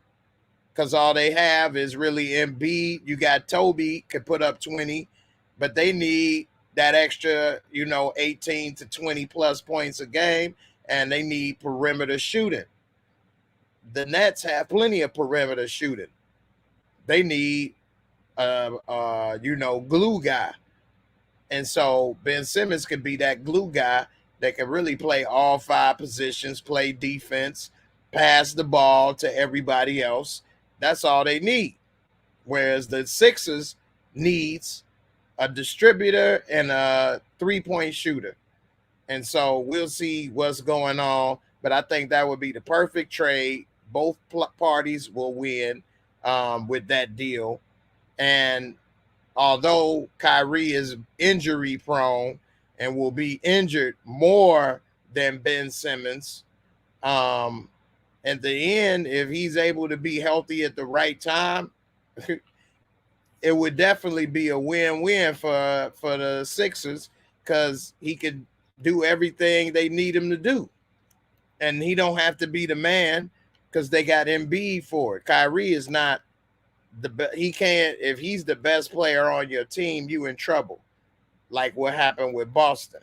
because all they have is really Embiid. You got Toby could put up 20, but they need that extra, 18 to 20 plus points a game, and they need perimeter shooting. The Nets have plenty of perimeter shooting. They need glue guy. And so Ben Simmons could be that glue guy that can really play all 5 positions, play defense, pass the ball to everybody else. That's all they need. Whereas the Sixers needs a distributor and a 3-point shooter. And so we'll see what's going on. But I think that would be the perfect trade. Both parties will win with that deal. And although Kyrie is injury prone and will be injured more than Ben Simmons, at the end, if he's able to be healthy at the right time, it would definitely be a win-win for the Sixers because he could do everything they need him to do. And he don't have to be the man because they got Embiid for it. Kyrie is not he can't. If he's the best player on your team, you in trouble, like what happened with Boston.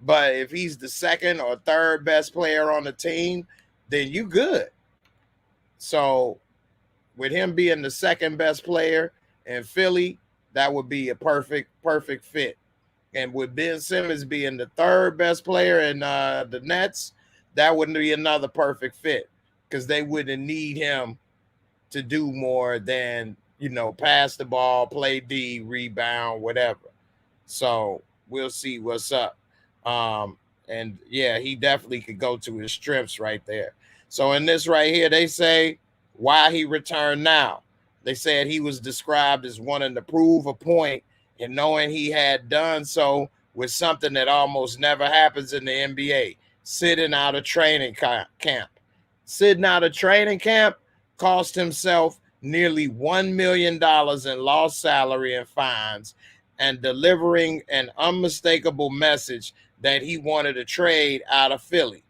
But if he's the second or third best player on the team, then you good. So with him being the second best player in Philly, that would be a perfect fit. And with Ben Simmons being the third best player in the Nets, that wouldn't be another perfect fit because they wouldn't need him to do more than, pass the ball, play D, rebound, whatever. So we'll see what's up. And yeah, he definitely could go to his strengths right there. So in this right here, they say why he returned now. They said he was described as wanting to prove a point and knowing he had done so with something that almost never happens in the NBA, sitting out of training camp. Sitting out of training camp cost himself nearly $1 million in lost salary and fines and delivering an unmistakable message that he wanted a trade out of Philly.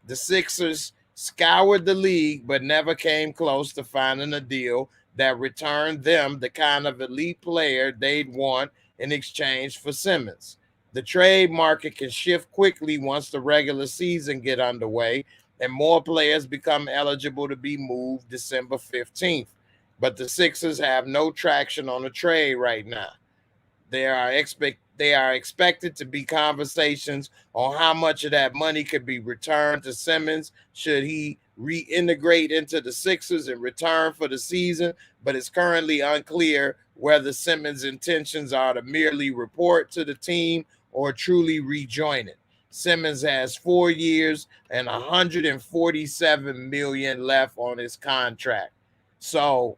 The Sixers scoured the league but never came close to finding a deal that returned them the kind of elite player they'd want in exchange for Simmons. The trade market can shift quickly once the regular season get underway and more players become eligible to be moved December 15th. But the Sixers have no traction on the trade right now. There are expected to be conversations on how much of that money could be returned to Simmons should he reintegrate into the Sixers and return for the season, but it's currently unclear whether Simmons' intentions are to merely report to the team or truly rejoin it. Simmons has 4 years and $147 million left on his contract. So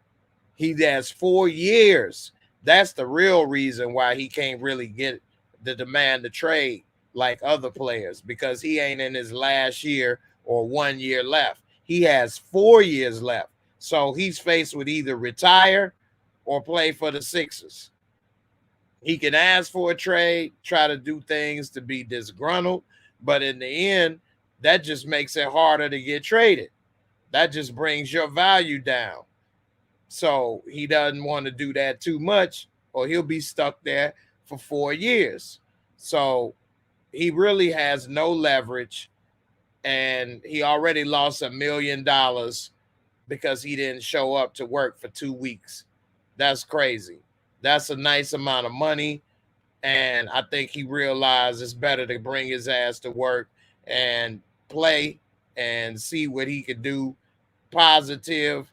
he has 4 years. That's the real reason why he can't really get the demand to trade like other players, because he ain't in his last year or 1 year left. He has 4 years left. So he's faced with either retire or play for the Sixers. He can ask for a trade, try to do things to be disgruntled, but in the end, that just makes it harder to get traded. That just brings your value down. So he doesn't want to do that too much, or he'll be stuck there for 4 years. So he really has no leverage, and he already lost $1 million because he didn't show up to work for 2 weeks. That's crazy. That's a nice amount of money, and I think he realized it's better to bring his ass to work and play and see what he could do positive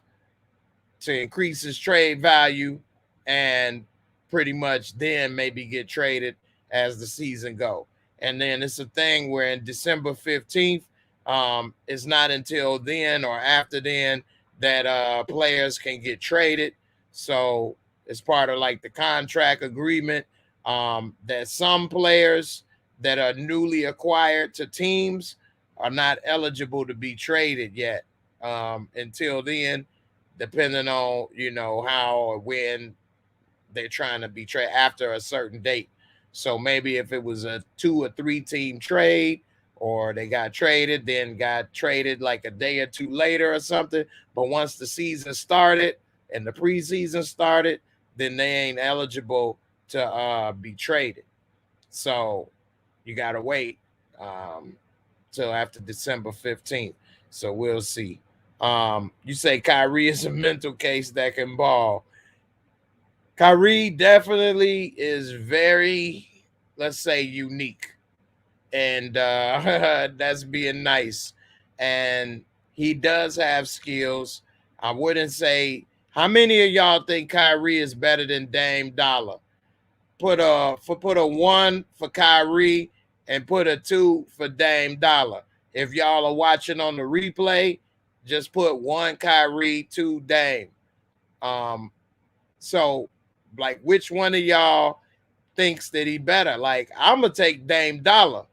to increase his trade value, and pretty much then maybe get traded as the season go. And then it's a thing where in December 15th, it's not until then or after then that players can get traded. So it's part of like the contract agreement that some players that are newly acquired to teams are not eligible to be traded yet until then, depending on, you know, how or when they're trying to be traded after a certain date. So maybe if it was a 2 or 3 team trade, or they got traded, then got traded like a day or two later or something. But once the season started and the preseason started, then they ain't eligible to be traded. So you got to wait till after December 15th. So we'll see. You say Kyrie is a mental case that can ball. Kyrie definitely is very, let's say, unique. And that's being nice. And he does have skills. I wouldn't say, how many of y'all think Kyrie is better than Dame Dollar? Put a 1 for Kyrie and put a 2 for Dame Dollar. If y'all are watching on the replay, just put 1 Kyrie, 2 Dame. So, like, which one of y'all thinks that he better? Like, I'm going to take Dame Dollar.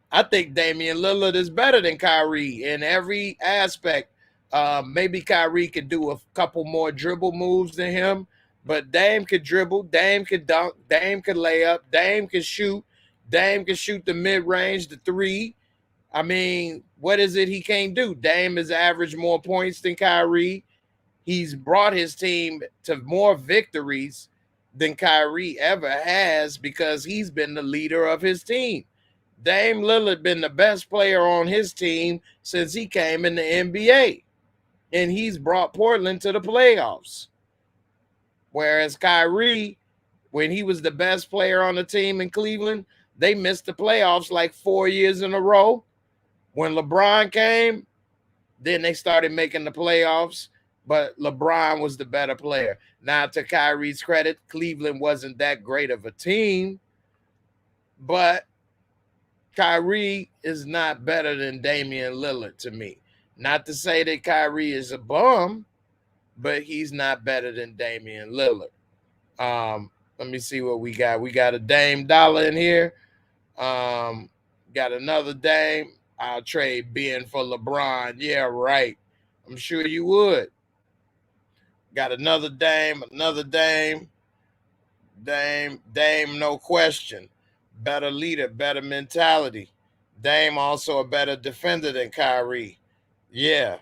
I think Damian Lillard is better than Kyrie in every aspect. Maybe Kyrie could do a couple more dribble moves than him, but Dame could dribble, Dame could dunk, Dame could lay up, Dame could shoot, Dame could shoot the mid-range, the 3. I mean, what is it he can't do? Dame has averaged more points than Kyrie. He's brought his team to more victories than Kyrie ever has because he's been the leader of his team. Dame Lillard been the best player on his team since he came in the NBA, and he's brought Portland to the playoffs. Whereas Kyrie, when he was the best player on the team in Cleveland, they missed the playoffs like 4 years in a row. When LeBron came, then they started making the playoffs, but LeBron was the better player. Now, to Kyrie's credit, Cleveland wasn't that great of a team, but Kyrie is not better than Damian Lillard to me. Not to say that Kyrie is a bum, but he's not better than Damian Lillard. Let me see what we got. We got a Dame Dollar in here. Got another Dame. I'll trade Ben for LeBron. Yeah, right. I'm sure you would. Got another Dame, Dame, no question. Better leader, better mentality. Dame also a better defender than Kyrie. Yeah.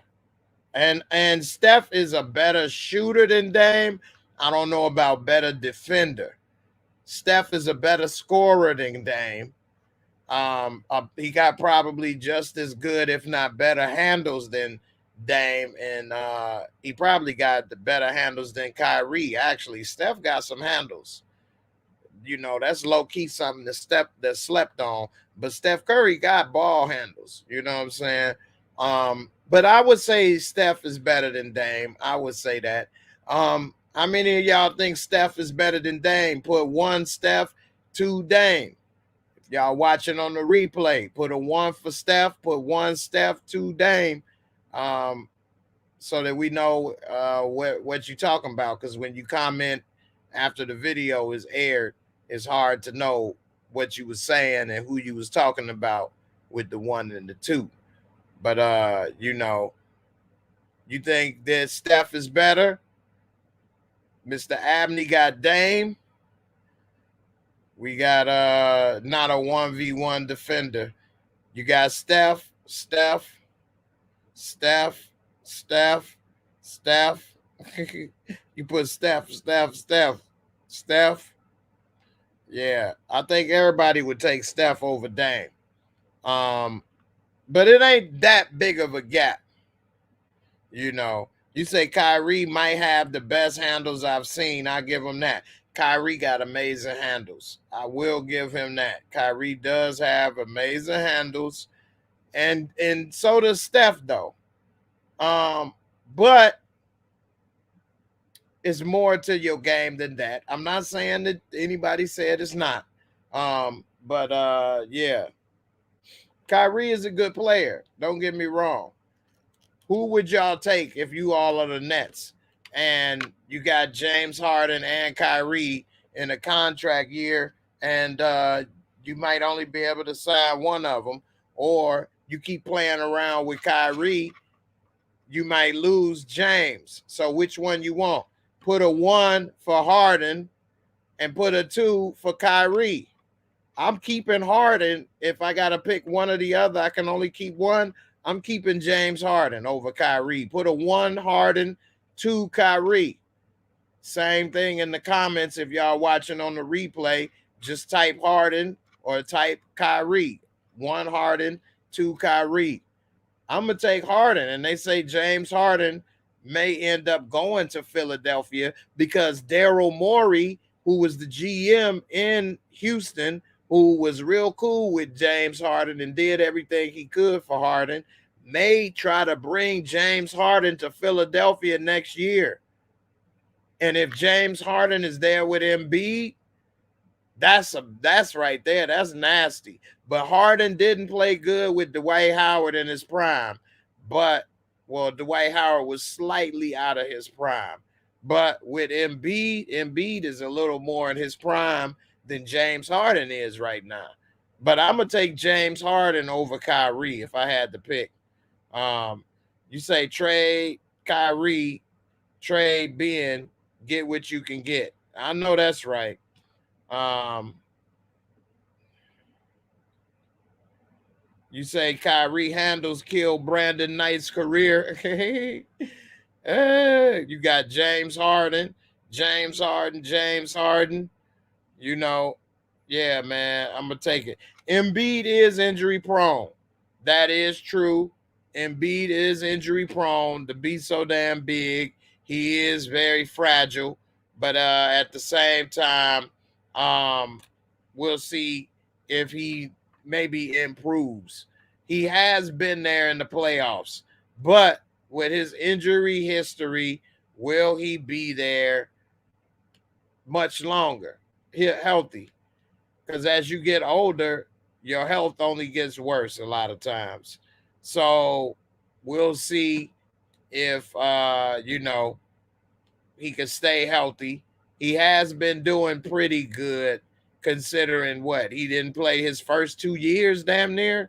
And Steph is a better shooter than Dame. I don't know about better defender. Steph is a better scorer than Dame. He got probably just as good, if not better, handles than Dame, and he probably got the better handles than Kyrie. Actually, Steph got some handles. You know, that's low-key something that slept on. But Steph Curry got ball handles. You know what I'm saying? But I would say Steph is better than Dame. I would say that. How many of y'all think Steph is better than Dame? Put 1 Steph, 2 Dame. If y'all watching on the replay, put a 1 for Steph, put 1 Steph, 2 Dame, so that we know what you're talking about. Because when you comment after the video is aired, it's hard to know what you was saying and who you was talking about with the 1 and the 2. But you know, you think that Steph is better? Mr. Abney got Dame. We got not a 1v1 defender. You got Steph. You put Steph. Yeah, I think everybody would take Steph over Dame. But it ain't that big of a gap. You know, you say Kyrie might have the best handles I've seen. I give him that. Kyrie got amazing handles. I will give him that. Kyrie does have amazing handles. And so does Steph, though. But it's more to your game than that. I'm not saying that anybody said it's not. But yeah. Kyrie is a good player. Don't get me wrong. Who would y'all take if you all are the Nets and you got James Harden and Kyrie in a contract year and you might only be able to sign one of them, or you keep playing around with Kyrie, you might lose James. So which one you want? Put a 1 for Harden and put a 2 for Kyrie. I'm keeping Harden. If I got to pick one or the other, I can only keep one. I'm keeping James Harden over Kyrie. Put a 1 Harden, 2 Kyrie. Same thing in the comments. If y'all watching on the replay, just type Harden or type Kyrie. 1 Harden, 2 Kyrie. I'm going to take Harden. And they say James Harden may end up going to Philadelphia because Daryl Morey, who was the GM in Houston, who was real cool with James Harden and did everything he could for Harden, may try to bring James Harden to Philadelphia next year. And if James Harden is there with Embiid, that's right there. That's nasty. But Harden didn't play good with Dwight Howard in his prime. But, well, Dwight Howard was slightly out of his prime. But with Embiid is a little more in his prime than James Harden is right now. But I'm going to take James Harden over Kyrie if I had to pick. You say trade Kyrie, trade Ben, get what you can get. I know that's right. You say Kyrie handles kill Brandon Knight's career. You got James Harden. You know, yeah, man, I'm going to take it. Embiid is injury prone. That is true. Embiid is injury prone to be so damn big. He is very fragile. But at the same time, we'll see if he maybe improves. He has been there in the playoffs. But with his injury history, will he be there much longer? Healthy, because as you get older, your health only gets worse a lot of times. So we'll see if you know, he can stay healthy. He has been doing pretty good considering what he didn't play his first 2 years damn near.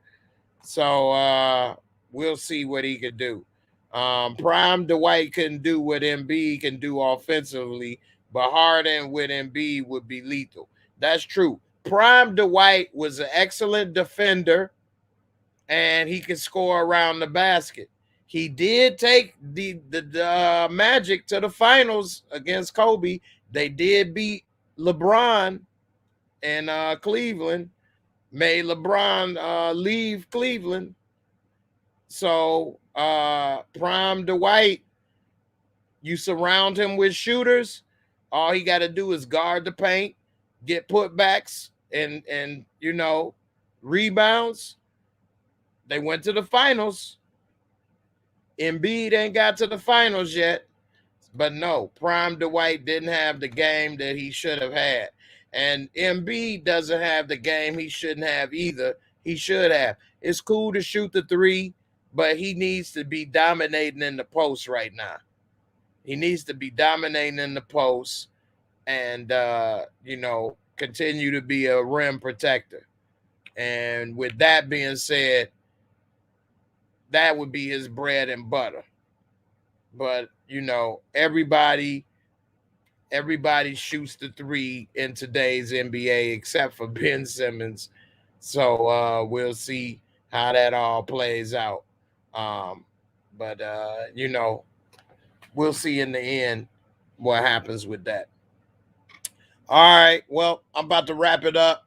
So we'll see what he could do. Prime Dwight couldn't do what Embiid can do offensively, but Harden with Embiid would be lethal. That's true. Prime Dwight was an excellent defender, and he could score around the basket. He did take the Magic to the finals against Kobe. They did beat LeBron in Cleveland, made LeBron leave Cleveland. So Prime Dwight, you surround him with shooters. All he got to do is guard the paint, get putbacks, and you know, rebounds. They went to the finals. Embiid ain't got to the finals yet. But no, Prime Dwight didn't have the game that he should have had. And Embiid doesn't have the game he shouldn't have either. He should have. It's cool to shoot the three, but he needs to be dominating in the post right now. He needs to be dominating in the post. and continue to be a rim protector. And with that being said, that would be his bread and butter. But everybody shoots the three in today's NBA except for Ben Simmons. So we'll see how that all plays out. But we'll see in the end what happens with that. All right. Well, I'm about to wrap it up.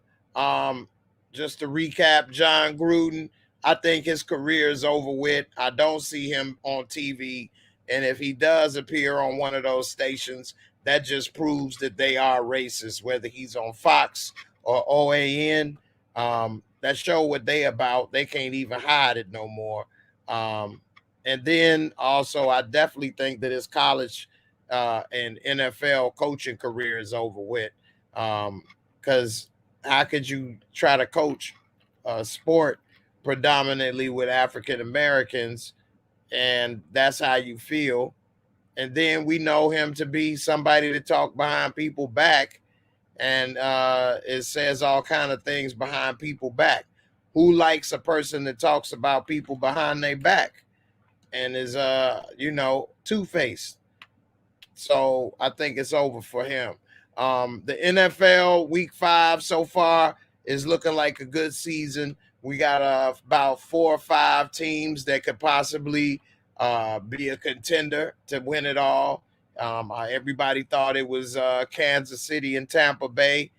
Just to recap, Jon Gruden, I think his career is over with. I don't see him on TV. And if he does appear on one of those stations, that just proves that they are racist, whether he's on Fox or OAN. That show what they about. They can't even hide it no more. And then also, I definitely think that his college and NFL coaching career is over with. Because how could you try to coach a sport predominantly with African Americans, and that's how you feel? And then we know him to be somebody to talk behind people back, and it says all kind of things behind people back. Who likes a person that talks about people behind their back and is two-faced? So I think it's over for him. The NFL week 5 so far is looking like a good season. We got about 4 or 5 teams that could possibly be a contender to win it all. Everybody thought it was Kansas City and Tampa Bay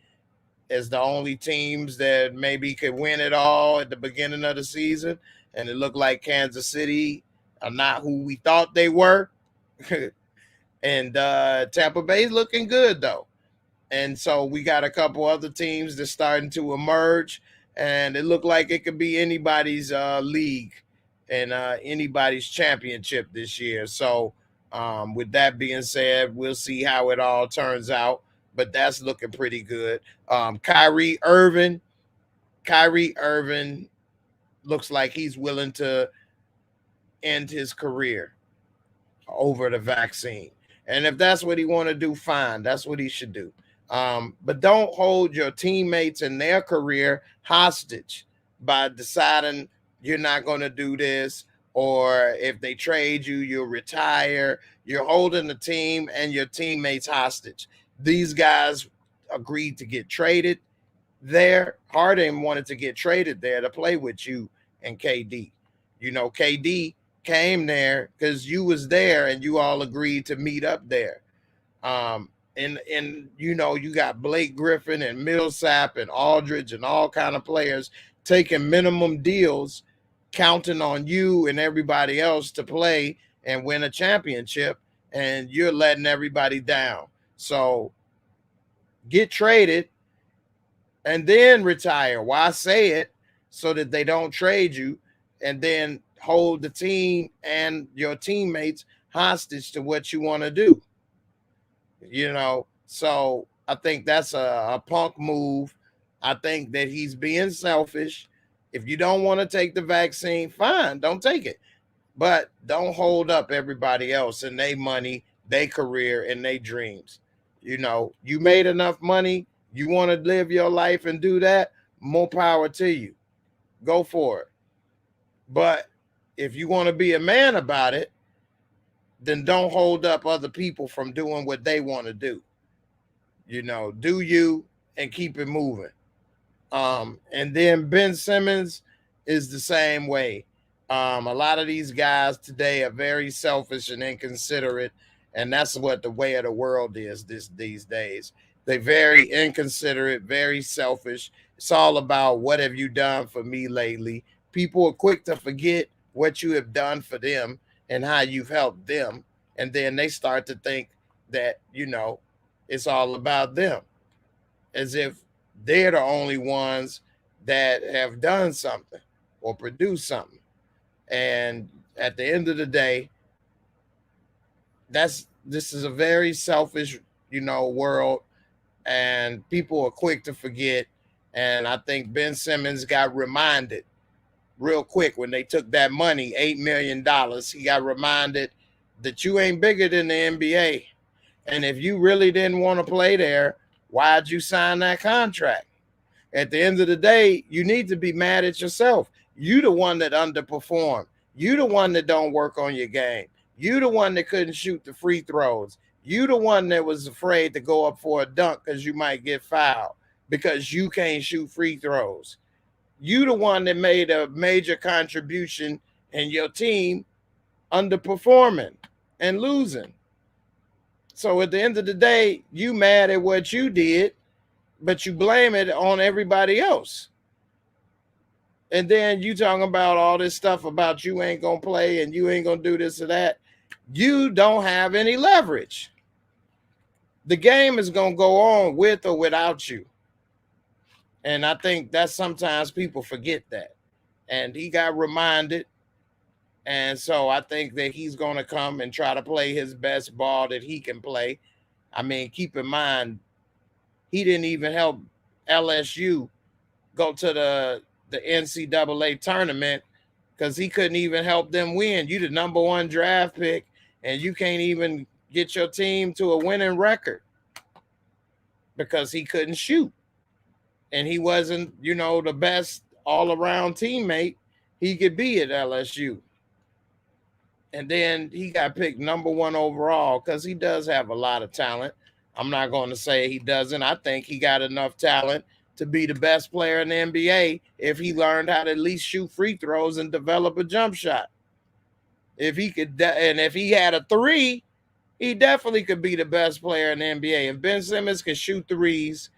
as the only teams that maybe could win it all at the beginning of the season. And it looked like Kansas City are not who we thought they were. And Tampa Bay's looking good, though. And so we got a couple other teams that's starting to emerge, and it looked like it could be anybody's league and anybody's championship this year. So with that being said, we'll see how it all turns out, but that's looking pretty good. Kyrie Irving looks like he's willing to end his career over the vaccine. And if that's what he want to do, fine. That's what he should do. But don't hold your teammates and their career hostage by deciding you're not going to do this, or if they trade you, you'll retire. You're holding the team and your teammates hostage. These guys agreed to get traded there. Harden wanted to get traded there to play with you and KD. KD came there because you was there and you all agreed to meet up there. And you got Blake Griffin and Millsap and Aldridge and all kind of players taking minimum deals, counting on you and everybody else to play and win a championship, and you're letting everybody down. So get traded and then retire. Why say it so that they don't trade you and then hold the team and your teammates hostage to what you want to do? So I think that's a punk move. I think that he's being selfish. If you don't want to take the vaccine, fine, don't take it. But don't hold up everybody else and their money, their career, and their dreams. You made enough money. You want to live your life and do that, more power to you. Go for it. But if you want to be a man about it, then don't hold up other people from doing what they want to do. Do you and keep it moving. And then Ben Simmons is the same way. A lot of these guys today are very selfish and inconsiderate, and that's what the way of the world is these days. They're very inconsiderate, very selfish. It's all about what have you done for me lately. People are quick to forget what you have done for them and how you've helped them. And then they start to think that, it's all about them, as if they're the only ones that have done something or produced something. And at the end of the day, this is a very selfish, world, and people are quick to forget. And I think Ben Simmons got reminded real quick when they took that money, $8 million. He got reminded that you ain't bigger than the NBA. And if you really didn't want to play there, why'd you sign that contract? At the end of the day, you need to be mad at yourself. You the one that underperformed. You the one that don't work on your game. You the one that couldn't shoot the free throws. You the one that was afraid to go up for a dunk because you might get fouled because you can't shoot free throws. You the one that made a major contribution and your team underperforming and losing. So at the end of the day, you mad at what you did, but you blame it on everybody else. And then you talking about all this stuff about you ain't going to play and you ain't going to do this or that. You don't have any leverage. The game is going to go on with or without you. And I think that sometimes people forget that. And he got reminded. And so I think that he's going to come and try to play his best ball that he can play. I mean, keep in mind, he didn't even help LSU go to the NCAA tournament because he couldn't even help them win. You the number one draft pick, and you can't even get your team to a winning record because he couldn't shoot. And he wasn't, the best all-around teammate he could be at LSU. And then he got picked number one overall because he does have a lot of talent. I'm not going to say he doesn't. I think he got enough talent to be the best player in the NBA if he learned how to at least shoot free throws and develop a jump shot. If he could, and if he had a three, he definitely could be the best player in the NBA. If Ben Simmons could shoot threes,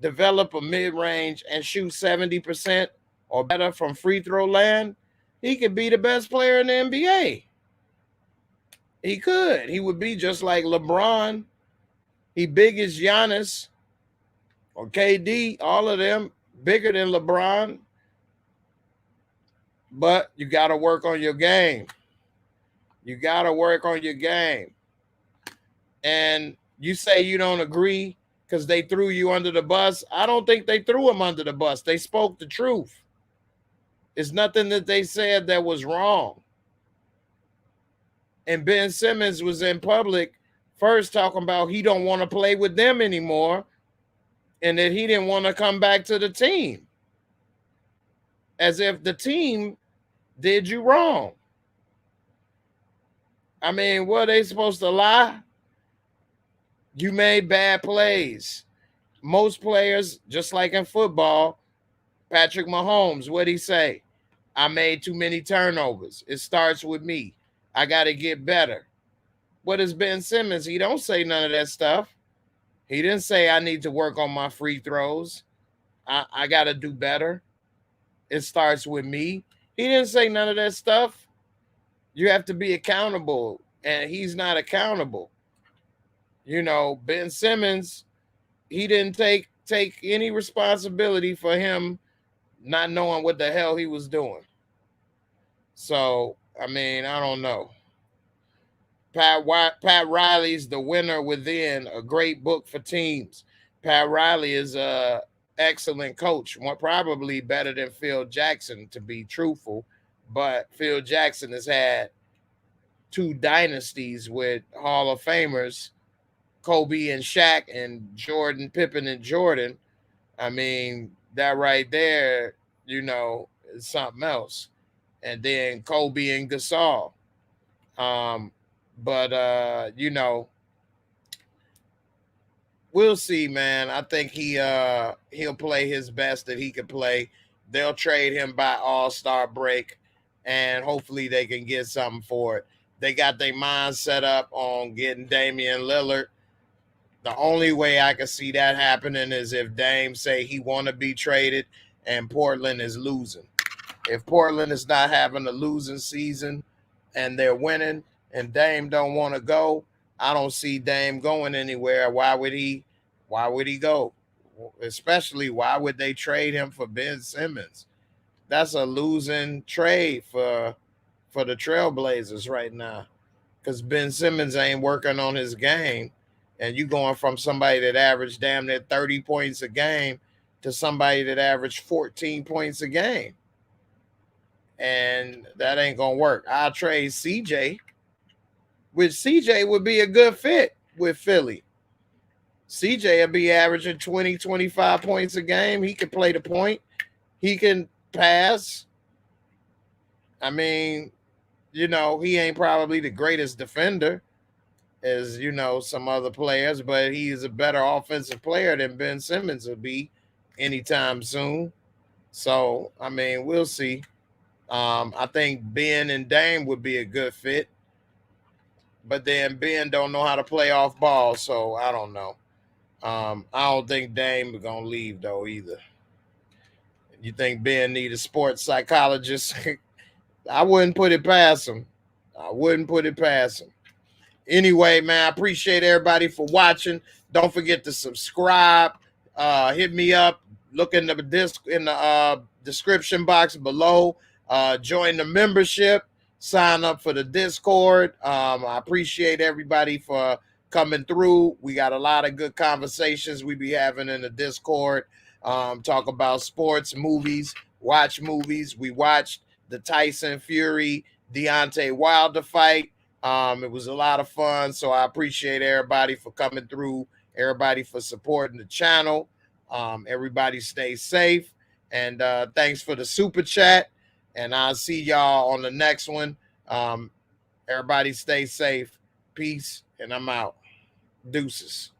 develop a mid-range, and shoot 70% or better from free throw land, he could be the best player in the NBA. He could. He would be just like LeBron. He big as Giannis or KD, all of them bigger than LeBron. But you got to work on your game. You got to work on your game. And you say you don't agree because they threw you under the bus. I don't think they threw him under the bus. They spoke the truth. It's nothing that they said that was wrong. And Ben Simmons was in public first talking about he don't want to play with them anymore and that he didn't want to come back to the team. As if the team did you wrong. I mean, what are they supposed to lie? You made bad plays. Most players, just like in football, Patrick Mahomes, what'd he say? I made too many turnovers. It starts with me. I got to get better. What is Ben Simmons? He don't say none of that stuff. He didn't say I need to work on my free throws. I got to do better. It starts with me. He didn't say none of that stuff. You have to be accountable, and he's not accountable. Ben Simmons, he didn't take any responsibility for him not knowing what the hell he was doing. So, I mean, I don't know. Pat Riley's The Winner Within, a great book for teams. Pat Riley is an excellent coach, probably better than Phil Jackson, to be truthful. But Phil Jackson has had 2 dynasties with Hall of Famers, Kobe and Shaq, and Jordan, Pippen and Jordan. I mean, that right there, is something else. And then Kobe and Gasol. We'll see, man. I think he'll play his best that he can play. They'll trade him by All-Star break, and hopefully they can get something for it. They got their mind set up on getting Damian Lillard. The only way I can see that happening is if Dame say he want to be traded and Portland is losing. If Portland is not having a losing season and they're winning and Dame don't want to go, I don't see Dame going anywhere. Why would he go? Especially, why would they trade him for Ben Simmons? That's a losing trade for the Trailblazers right now, because Ben Simmons ain't working on his game, and you going from somebody that averaged damn near 30 points a game to somebody that averaged 14 points a game. And that ain't going to work. I'll trade CJ, which CJ would be a good fit with Philly. CJ will be averaging 20, 25 points a game. He can play the point. He can pass. I mean, he ain't probably the greatest defender as, some other players, but he is a better offensive player than Ben Simmons will be anytime soon. So, I mean, we'll see. I think Ben and Dame would be a good fit. But then Ben don't know how to play off ball, so I don't know. I don't think Dame is going to leave, though, either. You think Ben need a sports psychologist? I wouldn't put it past him. Anyway, man, I appreciate everybody for watching. Don't forget to subscribe. Hit me up. Look in the description box below. Join the membership. Sign up for the Discord. I appreciate everybody for coming through. We got a lot of good conversations we be having in the Discord. Talk about sports, movies, watch movies. We watched the Tyson Fury, Deontay Wilder fight. It was a lot of fun, so I appreciate everybody for coming through, everybody for supporting the channel. Everybody stay safe, and thanks for the super chat, and I'll see y'all on the next one. Everybody stay safe. Peace, and I'm out. Deuces.